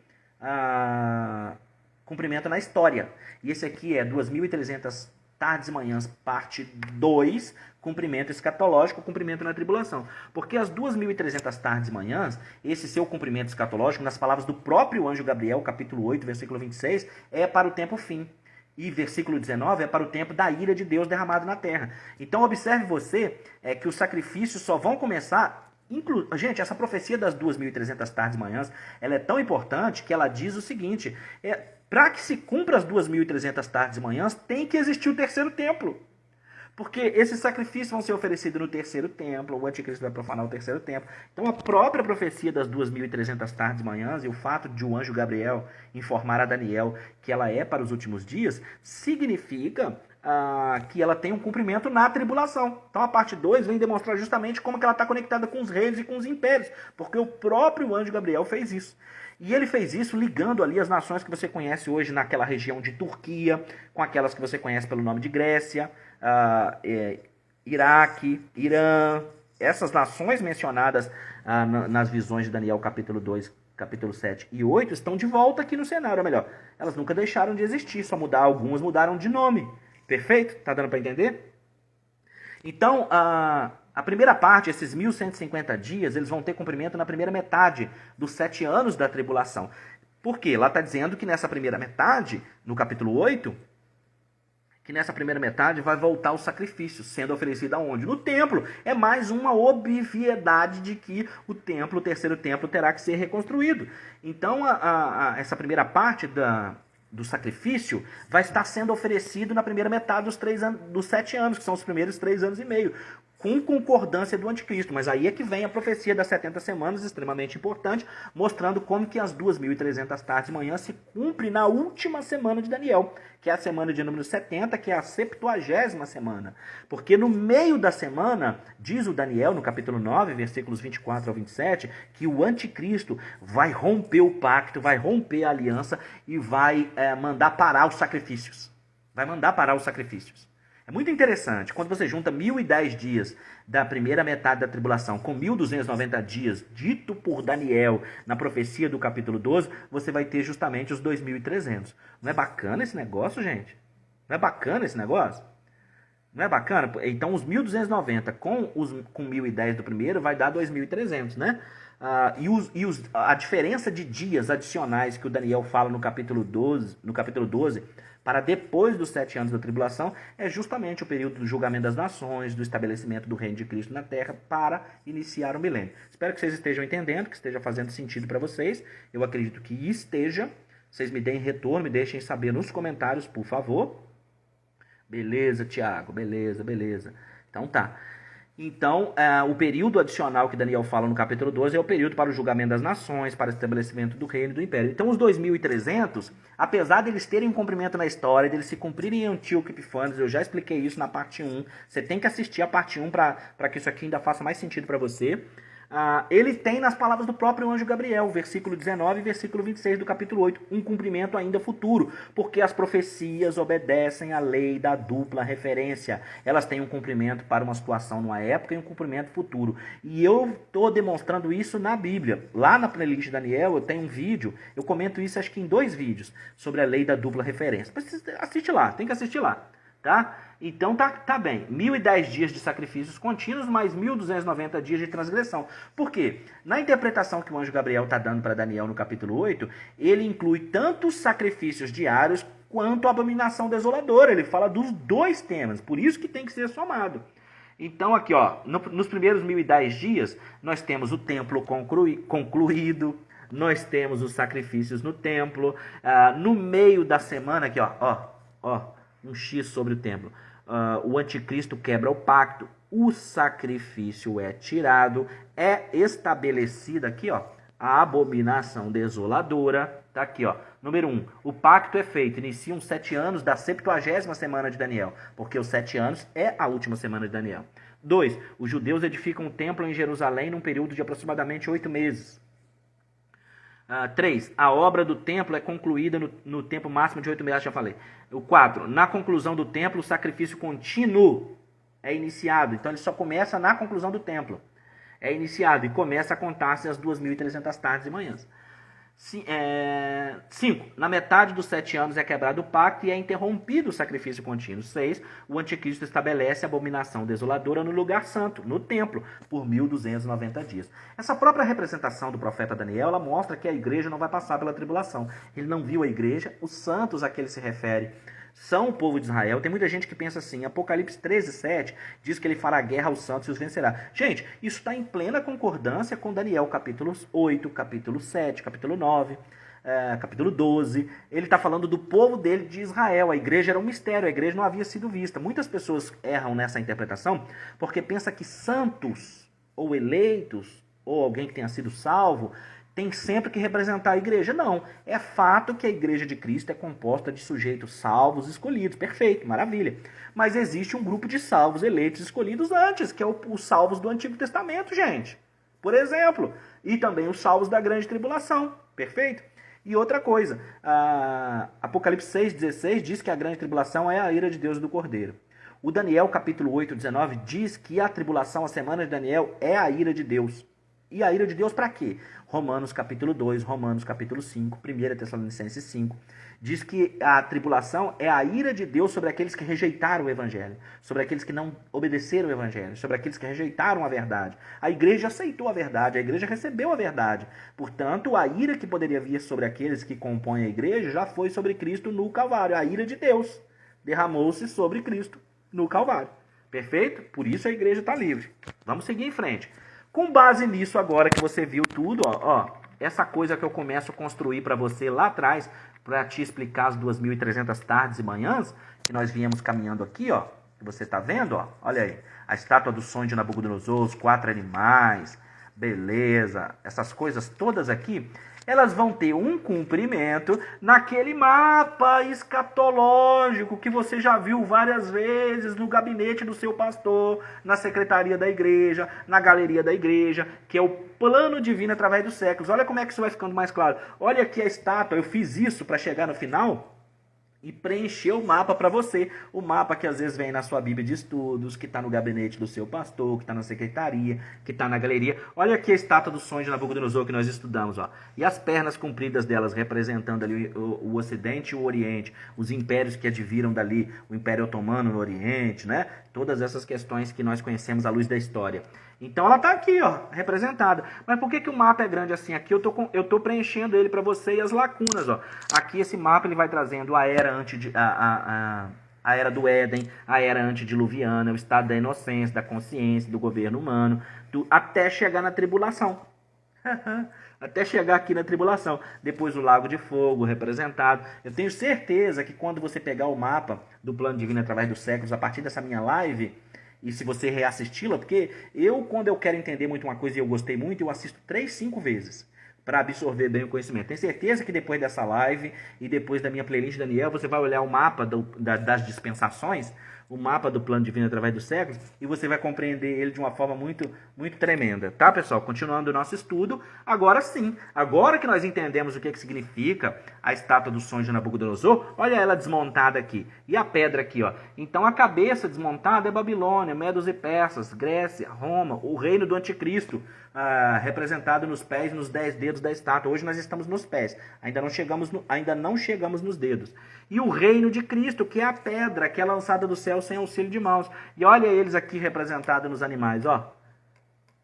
cumprimento na história. E esse aqui é 2.300 tardes e manhãs, parte 2, cumprimento escatológico, cumprimento na tribulação. Porque as 2.300 tardes e manhãs, esse seu cumprimento escatológico, nas palavras do próprio anjo Gabriel, capítulo 8, versículo 26, é para o tempo fim. E versículo 19 é para o tempo da ira de Deus derramado na terra. Então observe você que os sacrifícios só vão começar... Gente, essa profecia das 2.300 tardes e manhãs, ela é tão importante que ela diz o seguinte, para que se cumpra as 2.300 tardes e manhãs, tem que existir o terceiro templo. Porque esses sacrifícios vão ser oferecidos no terceiro templo, o anticristo vai profanar o terceiro templo. Então a própria profecia das 2.300 tardes e manhãs e o fato de o anjo Gabriel informar a Daniel que ela é para os últimos dias, significa que ela tem um cumprimento na tribulação. Então a parte 2 vem demonstrar justamente como que ela está conectada com os reis e com os impérios, porque o próprio anjo Gabriel fez isso. E ele fez isso ligando ali as nações que você conhece hoje naquela região de Turquia, com aquelas que você conhece pelo nome de Grécia, Iraque, Irã. Essas nações mencionadas nas visões de Daniel capítulo 2, capítulo 7 e 8 estão de volta aqui no cenário. Ou melhor, elas nunca deixaram de existir, só algumas mudaram de nome. Perfeito? Tá dando para entender? Então, a primeira parte, esses 1.150 dias, eles vão ter cumprimento na primeira metade dos 7 anos da tribulação. Por quê? Lá está dizendo que nessa primeira metade, no capítulo 8, que nessa primeira metade vai voltar os sacrifícios, sendo oferecido aonde? No templo. É mais uma obviedade de que o templo, o terceiro templo, terá que ser reconstruído. Então, essa primeira parte do sacrifício vai estar sendo oferecido na primeira metade dos 7 anos, que são os primeiros 3 anos e meio, com concordância do anticristo. Mas aí é que vem a profecia das 70 semanas, extremamente importante, mostrando como que as 2.300 tardes e manhãs se cumprem na última semana de Daniel, que é a semana de número 70, que é a 70ª semana. Porque no meio da semana, diz o Daniel, no capítulo 9, versículos 24 ao 27, que o anticristo vai romper o pacto, vai romper a aliança e vai mandar parar os sacrifícios. Vai mandar parar os sacrifícios. É muito interessante, quando você junta 1.010 dias da primeira metade da tribulação com 1.290 dias dito por Daniel na profecia do capítulo 12, você vai ter justamente os 2.300. Não é bacana esse negócio, gente? Não é bacana esse negócio? Não é bacana? Então os 1.290 com 1.010 do primeiro vai dar 2.300, né? A diferença de dias adicionais que o Daniel fala no capítulo 12, para depois dos 7 anos da tribulação, é justamente o período do julgamento das nações, do estabelecimento do reino de Cristo na terra, para iniciar o milênio. Espero que vocês estejam entendendo, que esteja fazendo sentido para vocês. Eu acredito que esteja. Vocês me deem retorno, me deixem saber nos comentários, por favor. Beleza, Tiago, beleza. Então tá. Então, o período adicional que Daniel fala no capítulo 12 é o período para o julgamento das nações, para o estabelecimento do reino e do império. Então, os 2.300, apesar deles terem um cumprimento na história, deles se cumprirem em Antíoco Epifânios, eu já expliquei isso na parte 1. Você tem que assistir a parte 1 para que isso aqui ainda faça mais sentido para você. Ele tem nas palavras do próprio anjo Gabriel, versículo 19 e versículo 26 do capítulo 8, um cumprimento ainda futuro, porque as profecias obedecem à lei da dupla referência. Elas têm um cumprimento para uma situação numa época e um cumprimento futuro. E eu estou demonstrando isso na Bíblia. Lá na playlist de Daniel eu tenho um vídeo, eu comento isso acho que em 2 vídeos, sobre a lei da dupla referência. Assiste lá, tem que assistir lá. tá? Então tá bem. 1.010 dias de sacrifícios contínuos, mais 1.290 dias de transgressão. Por quê? Na interpretação que o anjo Gabriel está dando para Daniel no capítulo 8, ele inclui tanto os sacrifícios diários quanto a abominação desoladora. Ele fala dos dois temas, por isso que tem que ser somado. Então aqui, ó, nos primeiros 1.010 dias, nós temos o templo concluído, nós temos os sacrifícios no templo, no meio da semana, aqui, ó, um X sobre o templo. O anticristo quebra o pacto, o sacrifício é tirado, é estabelecida aqui, ó, a abominação desoladora. Tá aqui, ó. Número 1, o pacto é feito, iniciam 7 anos da 70ª semana de Daniel, porque os 7 anos é a última semana de Daniel. 2, os judeus edificam um templo em Jerusalém num período de aproximadamente 8 meses. 3, a obra do templo é concluída no tempo máximo de 8 meses, já falei. O 4, na conclusão do templo, o sacrifício contínuo é iniciado. Então ele só começa na conclusão do templo. É iniciado e começa a contar-se as 2.300 tardes e manhãs. 5. Na metade dos 7 anos é quebrado o pacto e é interrompido o sacrifício contínuo. 6. O anticristo estabelece a abominação desoladora no lugar santo, no templo, por 1.290 dias. Essa própria representação do profeta Daniel, ela mostra que a igreja não vai passar pela tribulação. Ele não viu a igreja, os santos a que ele se refere são o povo de Israel. Tem muita gente que pensa assim, Apocalipse 13:7 diz que ele fará guerra aos santos e os vencerá. Gente, isso está em plena concordância com Daniel capítulo 8, capítulo 7, capítulo 9, capítulo 12. Ele está falando do povo dele, de Israel. A igreja era um mistério, a igreja não havia sido vista. Muitas pessoas erram nessa interpretação porque pensam que santos ou eleitos ou alguém que tenha sido salvo tem sempre que representar a igreja. Não, é fato que a igreja de Cristo é composta de sujeitos salvos, escolhidos, perfeito, maravilha. Mas existe um grupo de salvos, eleitos, escolhidos antes, que é os salvos do Antigo Testamento, gente. Por exemplo, e também os salvos da grande tribulação, perfeito? E outra coisa, Apocalipse 6:16 diz que a grande tribulação é a ira de Deus e do Cordeiro. O Daniel capítulo 8:19 diz que a tribulação, a semana de Daniel, é a ira de Deus. E a ira de Deus para quê? Romanos capítulo 2, Romanos capítulo 5, 1 Tessalonicenses 5, diz que a tribulação é a ira de Deus sobre aqueles que rejeitaram o Evangelho, sobre aqueles que não obedeceram o Evangelho, sobre aqueles que rejeitaram a verdade. A igreja aceitou a verdade, a igreja recebeu a verdade. Portanto, a ira que poderia vir sobre aqueles que compõem a igreja já foi sobre Cristo no Calvário. A ira de Deus derramou-se sobre Cristo no Calvário. Perfeito? Por isso a igreja está livre. Vamos seguir em frente. Com base nisso, agora que você viu tudo, essa coisa que eu começo a construir para você lá atrás, para te explicar as 2.300 tardes e manhãs, que nós viemos caminhando aqui, que você está vendo, olha aí, a estátua do sonho de Nabucodonosor, os 4 animais, beleza, essas coisas todas aqui, elas vão ter um cumprimento naquele mapa escatológico que você já viu várias vezes no gabinete do seu pastor, na secretaria da igreja, na galeria da igreja, que é o plano divino através dos séculos. Olha como é que isso vai ficando mais claro. Olha aqui a estátua, eu fiz isso para chegar no final e preencher o mapa para você. O mapa que às vezes vem na sua Bíblia de estudos, que está no gabinete do seu pastor, que está na secretaria, que está na galeria. Olha aqui a estátua do sonho de Nabucodonosor que nós estudamos. E as pernas compridas delas, representando ali o Ocidente e o Oriente, os impérios que adviram dali, o Império Otomano no Oriente, né? Todas essas questões que nós conhecemos à luz da história. Então ela está aqui, representada. Mas por que o mapa é grande assim? Aqui eu tô preenchendo ele para você e as lacunas. Aqui esse mapa ele vai trazendo a era a era do Éden, a era antediluviana, o estado da inocência, da consciência, do governo humano, até chegar na tribulação. Até chegar aqui na tribulação. Depois o lago de fogo representado. Eu tenho certeza que quando você pegar o mapa do plano divino através dos séculos, a partir dessa minha live, e se você reassisti-la, porque quando eu quero entender muito uma coisa e eu gostei muito, eu assisto 3, 5 vezes para absorver bem o conhecimento. Tenho certeza que depois dessa live e depois da minha playlist Daniel, você vai olhar o mapa das dispensações, o mapa do plano divino através dos séculos, e você vai compreender ele de uma forma muito, muito tremenda. Tá, pessoal? Continuando o nosso estudo, agora sim, agora que nós entendemos o que significa a estátua dos sonhos de Nabucodonosor, olha ela desmontada aqui, e a pedra aqui, ó. Então a cabeça desmontada é Babilônia, Medos e Persas, Grécia, Roma, o reino do anticristo, representado nos pés, nos 10 dedos da estátua. Hoje nós estamos nos pés, ainda não chegamos nos dedos. E o reino de Cristo, que é a pedra, que é lançada do céu sem auxílio de mãos. E olha eles aqui representados nos animais, ó.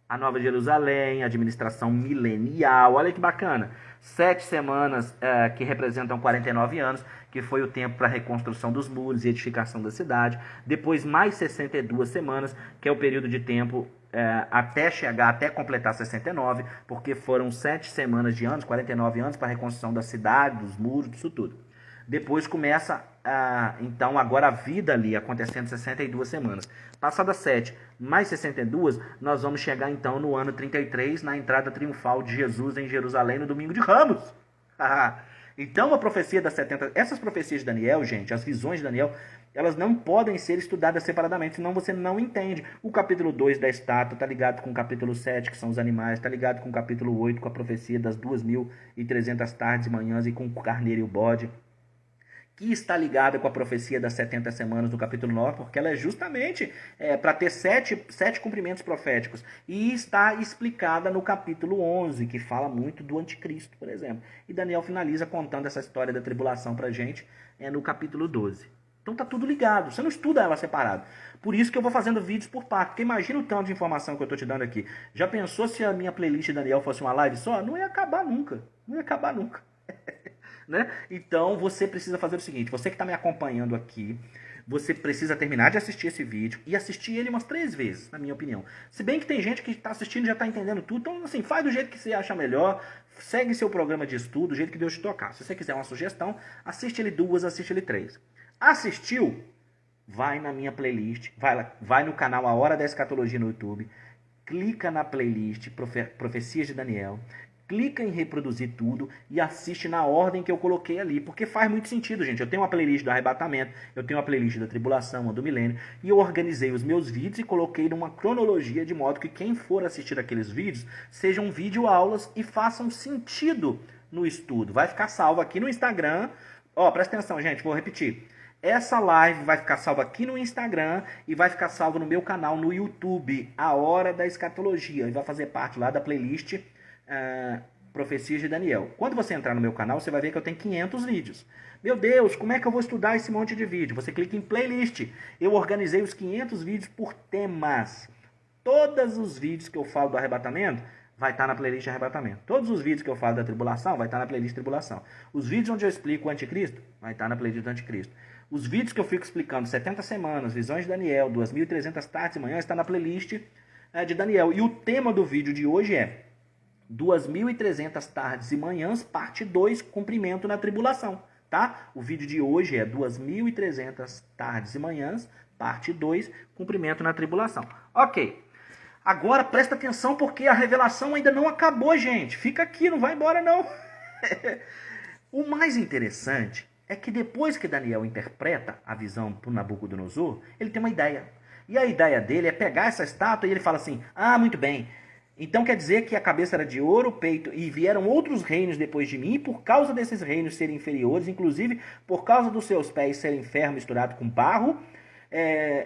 A Nova Jerusalém, a administração milenial, olha que bacana. 7 semanas que representam 49 anos, que foi o tempo para a reconstrução dos muros e edificação da cidade. Depois mais 62 semanas, que é o período de tempo até completar 69, porque foram 7 semanas de anos, 49 anos para a reconstrução da cidade, dos muros, disso tudo. Depois começa, então, agora a vida ali, acontecendo 62 semanas. Passadas 7 mais 62, nós vamos chegar, então, no ano 33, na entrada triunfal de Jesus em Jerusalém, no domingo de Ramos. Então, a profecia das 70... Essas profecias de Daniel, gente, as visões de Daniel, elas não podem ser estudadas separadamente, senão você não entende. O capítulo 2 da estátua está ligado com o capítulo 7, que são os animais, está ligado com o capítulo 8, com a profecia das 2.300 tardes e manhãs e com o carneiro e o bode, que está ligada com a profecia das 70 semanas do capítulo 9, porque ela é justamente para ter sete cumprimentos proféticos. E está explicada no capítulo 11, que fala muito do anticristo, por exemplo. E Daniel finaliza contando essa história da tribulação para a gente no capítulo 12. Então tá tudo ligado, você não estuda ela separado. Por isso que eu vou fazendo vídeos por parte, porque imagina o tanto de informação que eu estou te dando aqui. Já pensou se a minha playlist de Daniel fosse uma live só? Não ia acabar nunca, não ia acabar nunca. Né? Então você precisa fazer o seguinte, você que está me acompanhando aqui, você precisa terminar de assistir esse vídeo e assistir ele umas 3 vezes, na minha opinião. Se bem que tem gente que está assistindo e já está entendendo tudo, então assim, faz do jeito que você acha melhor, segue seu programa de estudo, do jeito que Deus te tocar. Se você quiser uma sugestão, assiste ele 2, assiste ele 3. Assistiu? Vai na minha playlist, vai no canal A Hora da Escatologia no YouTube, clica na playlist Profecias de Daniel, clica em reproduzir tudo e assiste na ordem que eu coloquei ali, porque faz muito sentido, gente. Eu tenho uma playlist do arrebatamento, eu tenho uma playlist da tribulação, uma do milênio, e eu organizei os meus vídeos e coloquei numa cronologia de modo que quem for assistir aqueles vídeos sejam videoaulas e façam sentido no estudo. Vai ficar salvo aqui no Instagram. Ó, presta atenção, gente, vou repetir. Essa live vai ficar salva aqui no Instagram e vai ficar salva no meu canal no YouTube, A Hora da Escatologia, e vai fazer parte lá da playlist Profecias de Daniel. Quando você entrar no meu canal, você vai ver que eu tenho 500 vídeos. Meu Deus, como é que eu vou estudar esse monte de vídeo? Você clica em playlist. Eu organizei os 500 vídeos por temas. Todos os vídeos que eu falo do arrebatamento vai estar na playlist arrebatamento. Todos os vídeos que eu falo da tribulação vai estar na playlist tribulação. Os vídeos onde eu explico o anticristo vai estar na playlist do anticristo. Os vídeos que eu fico explicando 70 semanas, visões de Daniel, 2.300 tardes e manhãs, está na playlist de Daniel. E o tema do vídeo de hoje é 2.300 tardes e manhãs, parte 2, cumprimento na tribulação, tá? O vídeo de hoje é 2.300 tardes e manhãs, parte 2, cumprimento na tribulação. Ok, agora presta atenção porque a revelação ainda não acabou, gente. Fica aqui, não vai embora não. O mais interessante é que depois que Daniel interpreta a visão para o Nabucodonosor, ele tem uma ideia. E a ideia dele é pegar essa estátua e ele fala assim, muito bem, então quer dizer que a cabeça era de ouro, o peito, e vieram outros reinos depois de mim, e por causa desses reinos serem inferiores, inclusive por causa dos seus pés serem ferro misturado com barro,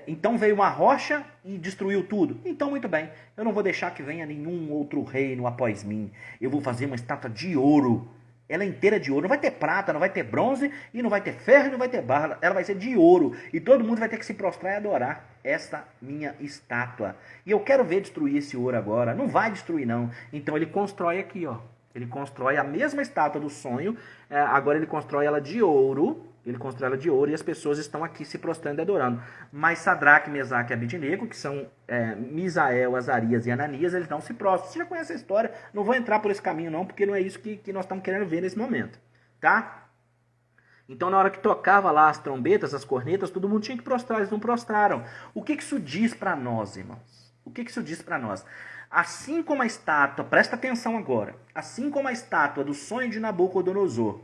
então veio uma rocha e destruiu tudo. Então muito bem, eu não vou deixar que venha nenhum outro reino após mim. Eu vou fazer uma estátua de ouro. Ela é inteira de ouro, não vai ter prata, não vai ter bronze, e não vai ter ferro, e não vai ter barro. Ela vai ser de ouro, e todo mundo vai ter que se prostrar e adorar essa minha estátua. E eu quero ver destruir esse ouro agora. Não vai destruir não. Então ele constrói aqui, ó. Ele constrói a mesma estátua do sonho, agora ele constrói ela de ouro. Ele constrói ela de ouro e as pessoas estão aqui se prostrando e adorando. Mas Sadraque, Mesaque e Abednego, que são Misael, Azarias e Ananias, eles não se prostram. Você já conhece a história, não vou entrar por esse caminho não, porque não é isso que nós estamos querendo ver nesse momento. Tá? Então na hora que tocava lá as trombetas, as cornetas, todo mundo tinha que prostrar, eles não prostraram. O que isso diz para nós, irmãos? O que isso diz para nós? Assim como a estátua, presta atenção agora, assim como a estátua do sonho de Nabucodonosor,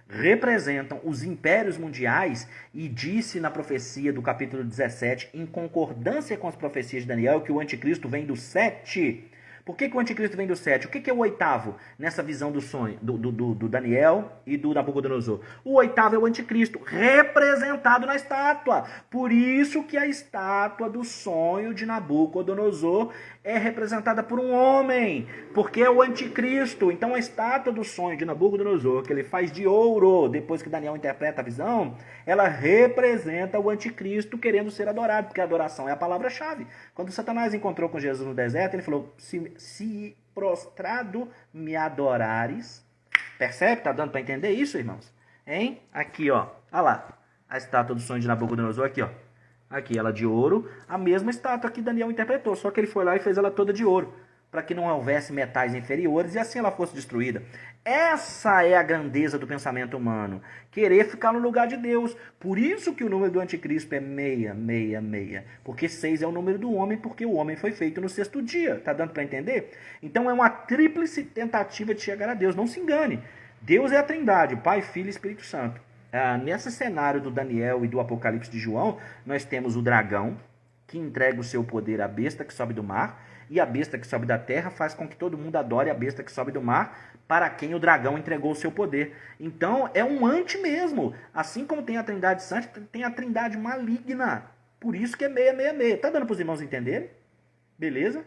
representam os impérios mundiais, e disse na profecia do capítulo 17, em concordância com as profecias de Daniel, que o anticristo vem do 7. Por que o anticristo vem do 7? O que é o oitavo nessa visão do sonho do Daniel e do Nabucodonosor? O oitavo é o anticristo, representado na estátua. Por isso que a estátua do sonho de Nabucodonosor é representada por um homem, porque é o anticristo. Então a estátua do sonho de Nabucodonosor, que ele faz de ouro, depois que Daniel interpreta a visão, ela representa o anticristo querendo ser adorado, porque a adoração é a palavra-chave. Quando Satanás encontrou com Jesus no deserto, ele falou, se prostrado me adorares. Percebe? Tá dando para entender isso, irmãos? Hein? Aqui, ó. Olha lá. A estátua do sonho de Nabucodonosor aqui, ó. Aqui, ela de ouro. A mesma estátua que Daniel interpretou. Só que ele foi lá e fez ela toda de ouro, para que não houvesse metais inferiores e assim ela fosse destruída. Essa é a grandeza do pensamento humano. Querer ficar no lugar de Deus. Por isso que o número do anticristo é 666. Porque 6 é o número do homem, porque o homem foi feito no sexto dia. Tá dando para entender? Então é uma tríplice tentativa de chegar a Deus. Não se engane. Deus é a Trindade, Pai, Filho e Espírito Santo. Nesse cenário do Daniel e do Apocalipse de João, nós temos o dragão, que entrega o seu poder à besta que sobe do mar, e a besta que sobe da terra faz com que todo mundo adore a besta que sobe do mar, para quem o dragão entregou o seu poder. Então é um anti mesmo. Assim como tem a Trindade Santa, tem a Trindade maligna. Por isso que é 666. Tá dando para os irmãos entenderem? Beleza?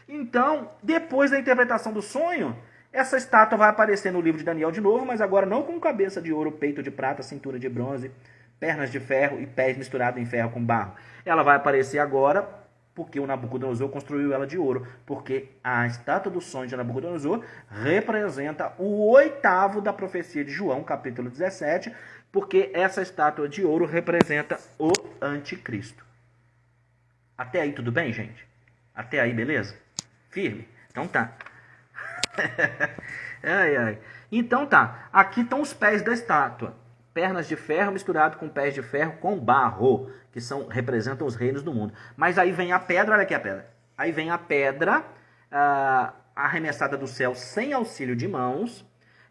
Então, depois da interpretação do sonho, essa estátua vai aparecer no livro de Daniel de novo, mas agora não com cabeça de ouro, peito de prata, cintura de bronze, pernas de ferro e pés misturados em ferro com barro. Ela vai aparecer agora porque o Nabucodonosor construiu ela de ouro, porque a estátua do sonho de Nabucodonosor representa o oitavo da profecia de João, capítulo 17, porque essa estátua de ouro representa o anticristo. Até aí tudo bem, gente? Até aí, beleza? Firme? Então tá. Ai, ai. Então tá, aqui estão os pés da estátua. Pernas de ferro misturado com pés de ferro com barro, que representam os reinos do mundo. Mas aí vem a pedra, olha aqui a pedra. Aí vem a pedra arremessada do céu sem auxílio de mãos.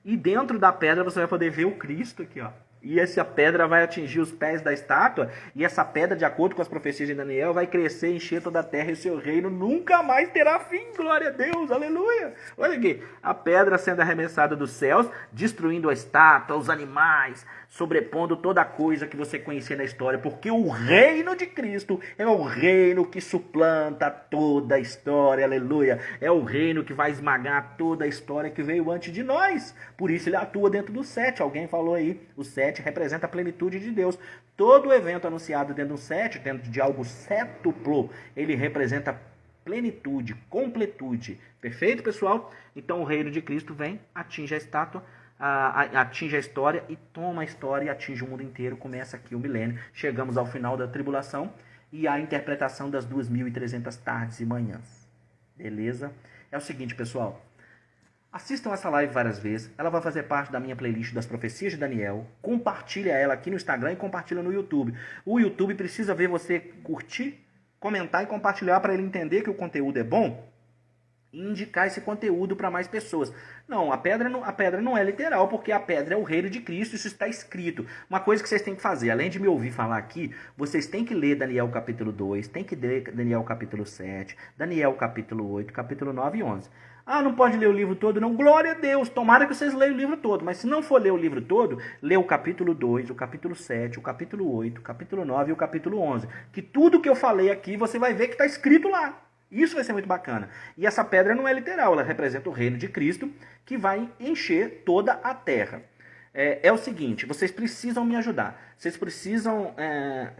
E dentro da pedra você vai poder ver o Cristo aqui, ó. E essa pedra vai atingir os pés da estátua. E essa pedra, de acordo com as profecias de Daniel, vai crescer, encher toda a terra e o seu reino nunca mais terá fim. Glória a Deus, aleluia. Olha aqui, a pedra sendo arremessada dos céus, destruindo a estátua, os animais, sobrepondo toda a coisa que você conhecia na história. Porque o reino de Cristo é o reino que suplanta toda a história, aleluia. É o reino que vai esmagar toda a história que veio antes de nós. Por isso ele atua dentro do 7. Alguém falou aí, o 7 representa a plenitude de Deus. Todo evento anunciado dentro do 7, dentro de algo sétuplo, ele representa plenitude, completude. Perfeito, pessoal? Então o reino de Cristo vem, atinge a estátua, atinge a história e toma a história e atinge o mundo inteiro. Começa aqui o milênio. Chegamos ao final da tribulação e a interpretação das 2.300 tardes e manhãs. Beleza? É o seguinte, pessoal. Assistam essa live várias vezes. Ela vai fazer parte da minha playlist das profecias de Daniel. Compartilha ela aqui no Instagram e compartilha no YouTube. O YouTube precisa ver você curtir, comentar e compartilhar para ele entender que o conteúdo é bom e indicar esse conteúdo para mais pessoas. Não, a pedra não é literal, porque a pedra é o reino de Cristo, isso está escrito. Uma coisa que vocês têm que fazer, além de me ouvir falar aqui, vocês têm que ler Daniel capítulo 2, têm que ler Daniel capítulo 7, Daniel capítulo 8, capítulo 9 e 11. Ah, não pode ler o livro todo? Não, glória a Deus, tomara que vocês leiam o livro todo. Mas se não for ler o livro todo, lê o capítulo 2, o capítulo 7, o capítulo 8, o capítulo 9 e o capítulo 11. Que tudo que eu falei aqui, você vai ver que está escrito lá. Isso vai ser muito bacana. E essa pedra não é literal, ela representa o reino de Cristo, que vai encher toda a terra. É o seguinte, vocês precisam me ajudar. Vocês precisam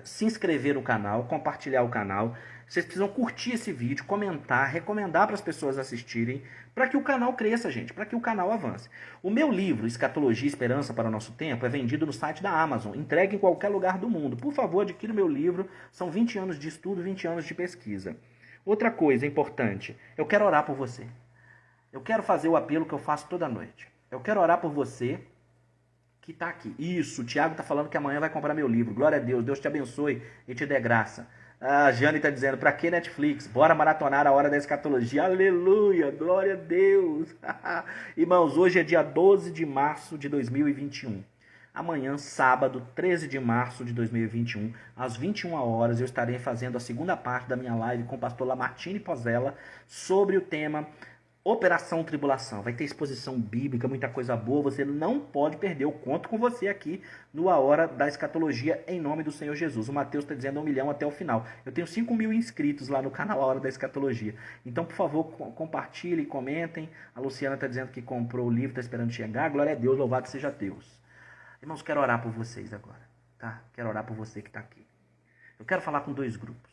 se inscrever no canal, compartilhar o canal. Vocês precisam curtir esse vídeo, comentar, recomendar para as pessoas assistirem, para que o canal cresça, gente, para que o canal avance. O meu livro, Escatologia e Esperança para o Nosso Tempo, é vendido no site da Amazon, entregue em qualquer lugar do mundo. Por favor, adquira o meu livro, são 20 anos de estudo, 20 anos de pesquisa. Outra coisa importante, eu quero orar por você. Eu quero fazer o apelo que eu faço toda noite. Eu quero orar por você que está aqui. Isso, o Tiago está falando que amanhã vai comprar meu livro. Glória a Deus, Deus te abençoe e te dê graça. A Jane está dizendo, para que Netflix? Bora maratonar a hora da escatologia. Aleluia, glória a Deus. Irmãos, hoje é dia 12 de março de 2021. Amanhã, sábado, 13 de março de 2021, às 21 horas, eu estarei fazendo a segunda parte da minha live com o pastor Lamartine Pozella sobre o tema Operação Tribulação. Vai ter exposição bíblica, muita coisa boa, você não pode perder. Eu conto com você aqui no A Hora da Escatologia, em nome do Senhor Jesus. O Mateus está dizendo 1 milhão até o final. Eu tenho 5.000 inscritos lá no canal A Hora da Escatologia. Então, por favor, compartilhem, comentem. A Luciana está dizendo que comprou o livro, está esperando chegar. Glória a Deus, louvado seja Deus. Irmãos, quero orar por vocês agora, tá? Quero orar por você que está aqui. Eu quero falar com 2 grupos.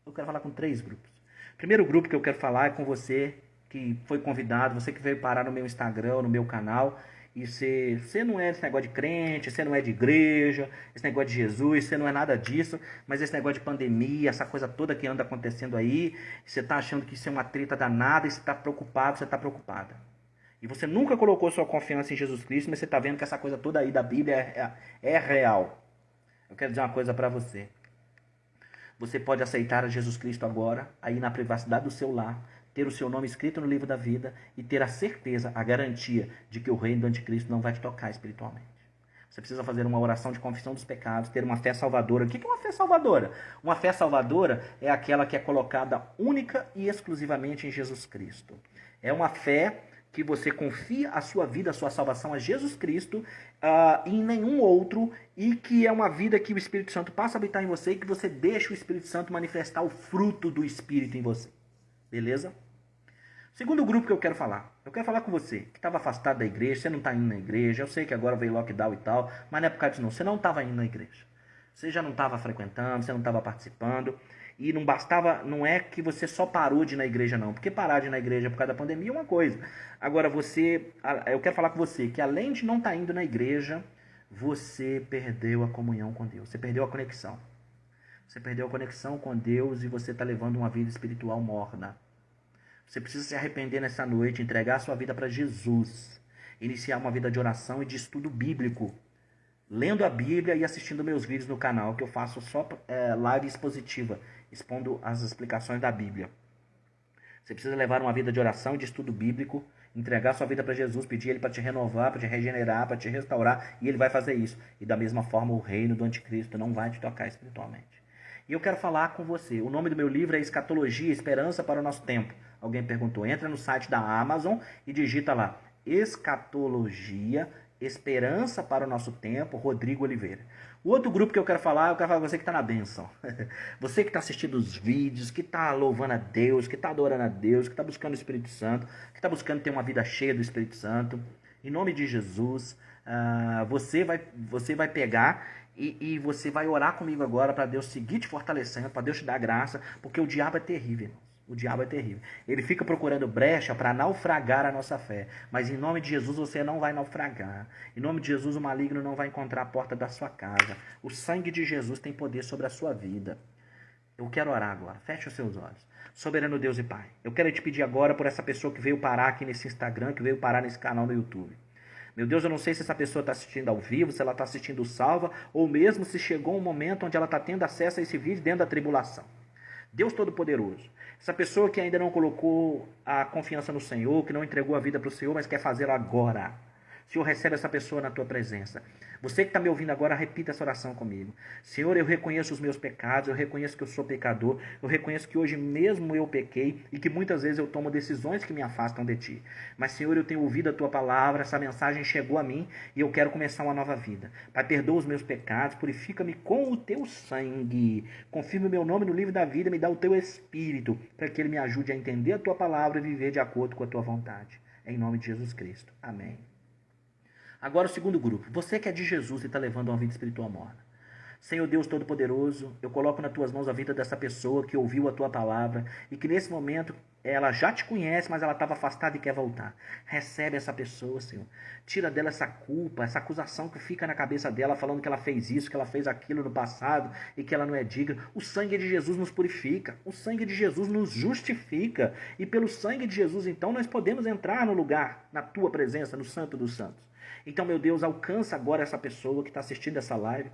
Eu quero falar com 3 grupos. O primeiro grupo que eu quero falar é com você que foi convidado, você que veio parar no meu Instagram, no meu canal, e você não é esse negócio de crente, você não é de igreja, esse negócio de Jesus, você não é nada disso, mas esse negócio de pandemia, essa coisa toda que anda acontecendo aí, você está achando que isso é uma treta danada, e você está preocupado, você está preocupada. E você nunca colocou sua confiança em Jesus Cristo, mas você está vendo que essa coisa toda aí da Bíblia é real. Eu quero dizer uma coisa para você. Você pode aceitar a Jesus Cristo agora, aí na privacidade do seu lar, ter o seu nome escrito no livro da vida e ter a certeza, a garantia de que o reino do anticristo não vai te tocar espiritualmente. Você precisa fazer uma oração de confissão dos pecados, ter uma fé salvadora. O que é uma fé salvadora? Uma fé salvadora é aquela que é colocada única e exclusivamente em Jesus Cristo. É uma fé que você confia a sua vida, a sua salvação a Jesus Cristo e em nenhum outro, e que é uma vida que o Espírito Santo passa a habitar em você e que você deixa o Espírito Santo manifestar o fruto do Espírito em você. Beleza? Segundo grupo que eu quero falar com você, que estava afastado da igreja, você não está indo na igreja, eu sei que agora veio lockdown e tal, mas não é por causa disso não, você não estava indo na igreja. Você já não estava frequentando, você não estava participando, e não bastava, não é que você só parou de ir na igreja não, porque parar de ir na igreja por causa da pandemia é uma coisa. Agora eu quero falar com você, que além de não estar indo na igreja, você perdeu a comunhão com Deus, você perdeu a conexão. Você perdeu a conexão com Deus e você está levando uma vida espiritual morna. Você precisa se arrepender nessa noite, entregar a sua vida para Jesus. Iniciar uma vida de oração e de estudo bíblico. Lendo a Bíblia e assistindo meus vídeos no canal, que eu faço só live expositiva, expondo as explicações da Bíblia. Você precisa levar uma vida de oração e de estudo bíblico, entregar sua vida para Jesus, pedir Ele para te renovar, para te regenerar, para te restaurar, e Ele vai fazer isso. E da mesma forma o reino do anticristo não vai te tocar espiritualmente. E eu quero falar com você. O nome do meu livro é Escatologia, Esperança para o Nosso Tempo. Alguém perguntou. Entra no site da Amazon e digita lá. Escatologia, Esperança para o Nosso Tempo, Rodrigo Oliveira. O outro grupo que eu quero falar com você que está na bênção. Você que está assistindo os vídeos, que está louvando a Deus, que está adorando a Deus, que está buscando o Espírito Santo, que está buscando ter uma vida cheia do Espírito Santo. Em nome de Jesus, você vai pegar... E você vai orar comigo agora para Deus seguir te fortalecendo, para Deus te dar graça, porque o diabo é terrível, irmãos. O diabo é terrível. Ele fica procurando brecha para naufragar a nossa fé. Mas em nome de Jesus você não vai naufragar. Em nome de Jesus o maligno não vai encontrar a porta da sua casa. O sangue de Jesus tem poder sobre a sua vida. Eu quero orar agora. Feche os seus olhos. Soberano Deus e Pai, eu quero te pedir agora por essa pessoa que veio parar aqui nesse Instagram, que veio parar nesse canal no YouTube. Meu Deus, eu não sei se essa pessoa está assistindo ao vivo, se ela está assistindo salva, ou mesmo se chegou um momento onde ela está tendo acesso a esse vídeo dentro da tribulação. Deus Todo-Poderoso, essa pessoa que ainda não colocou a confiança no Senhor, que não entregou a vida para o Senhor, mas quer fazê-lo agora. Senhor, recebe essa pessoa na tua presença. Você que está me ouvindo agora, repita essa oração comigo. Senhor, eu reconheço os meus pecados, eu reconheço que eu sou pecador, eu reconheço que hoje mesmo eu pequei e que muitas vezes eu tomo decisões que me afastam de ti. Mas, Senhor, eu tenho ouvido a tua palavra, essa mensagem chegou a mim e eu quero começar uma nova vida. Pai, perdoa os meus pecados, purifica-me com o teu sangue. Confirma o meu nome no livro da vida, me dá o teu Espírito, para que ele me ajude a entender a tua palavra e viver de acordo com a tua vontade. Em nome de Jesus Cristo. Amém. Agora o segundo grupo. Você que é de Jesus e está levando uma vida espiritual morna. Senhor Deus Todo-Poderoso, eu coloco nas tuas mãos a vida dessa pessoa que ouviu a tua palavra e que nesse momento ela já te conhece, mas ela estava afastada e quer voltar. Recebe essa pessoa, Senhor. Tira dela essa culpa, essa acusação que fica na cabeça dela, falando que ela fez isso, que ela fez aquilo no passado e que ela não é digna. O sangue de Jesus nos purifica. O sangue de Jesus nos justifica. E pelo sangue de Jesus, então, nós podemos entrar no lugar, na tua presença, no Santo dos Santos. Então, meu Deus, alcança agora essa pessoa que está assistindo essa live.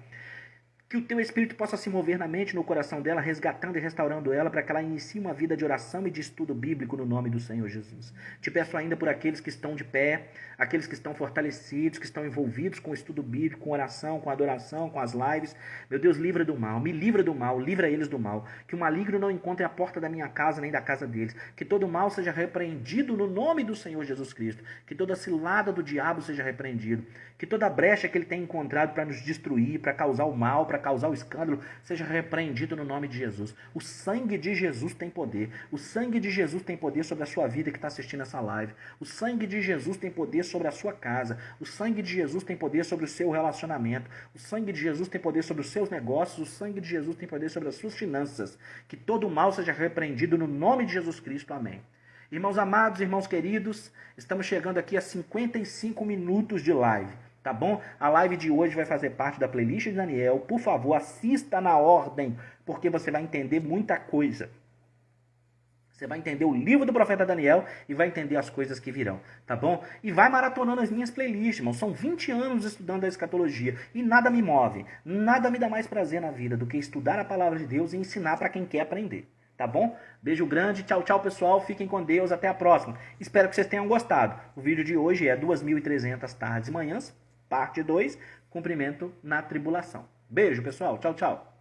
Que o teu Espírito possa se mover na mente e no coração dela, resgatando e restaurando ela, para que ela inicie uma vida de oração e de estudo bíblico no nome do Senhor Jesus. Te peço ainda por aqueles que estão de pé, aqueles que estão fortalecidos, que estão envolvidos com o estudo bíblico, com oração, com adoração, com as lives. Meu Deus, livra do mal, me livra do mal, livra eles do mal. Que o maligno não encontre a porta da minha casa nem da casa deles. Que todo mal seja repreendido no nome do Senhor Jesus Cristo. Que toda cilada do diabo seja repreendido. Que toda brecha que ele tem encontrado para nos destruir, para causar o mal, para causar o escândalo, seja repreendido no nome de Jesus. O sangue de Jesus tem poder. O sangue de Jesus tem poder sobre a sua vida que está assistindo essa live. O sangue de Jesus tem poder sobre a sua casa. O sangue de Jesus tem poder sobre o seu relacionamento. O sangue de Jesus tem poder sobre os seus negócios. O sangue de Jesus tem poder sobre as suas finanças. Que todo o mal seja repreendido no nome de Jesus Cristo. Amém. Irmãos amados, irmãos queridos, estamos chegando aqui a 55 minutos de live. Tá bom? A live de hoje vai fazer parte da playlist de Daniel. Por favor, assista na ordem, porque você vai entender muita coisa. Você vai entender o livro do profeta Daniel e vai entender as coisas que virão, tá bom? E vai maratonando as minhas playlists, irmão. São 20 anos estudando a escatologia e nada me move, nada me dá mais prazer na vida do que estudar a palavra de Deus e ensinar para quem quer aprender. Tá bom? Beijo grande, tchau, tchau, pessoal. Fiquem com Deus, até a próxima. Espero que vocês tenham gostado. O vídeo de hoje é 2.300 tardes e manhãs, parte 2, cumprimento na tribulação. Beijo, pessoal. Tchau, tchau.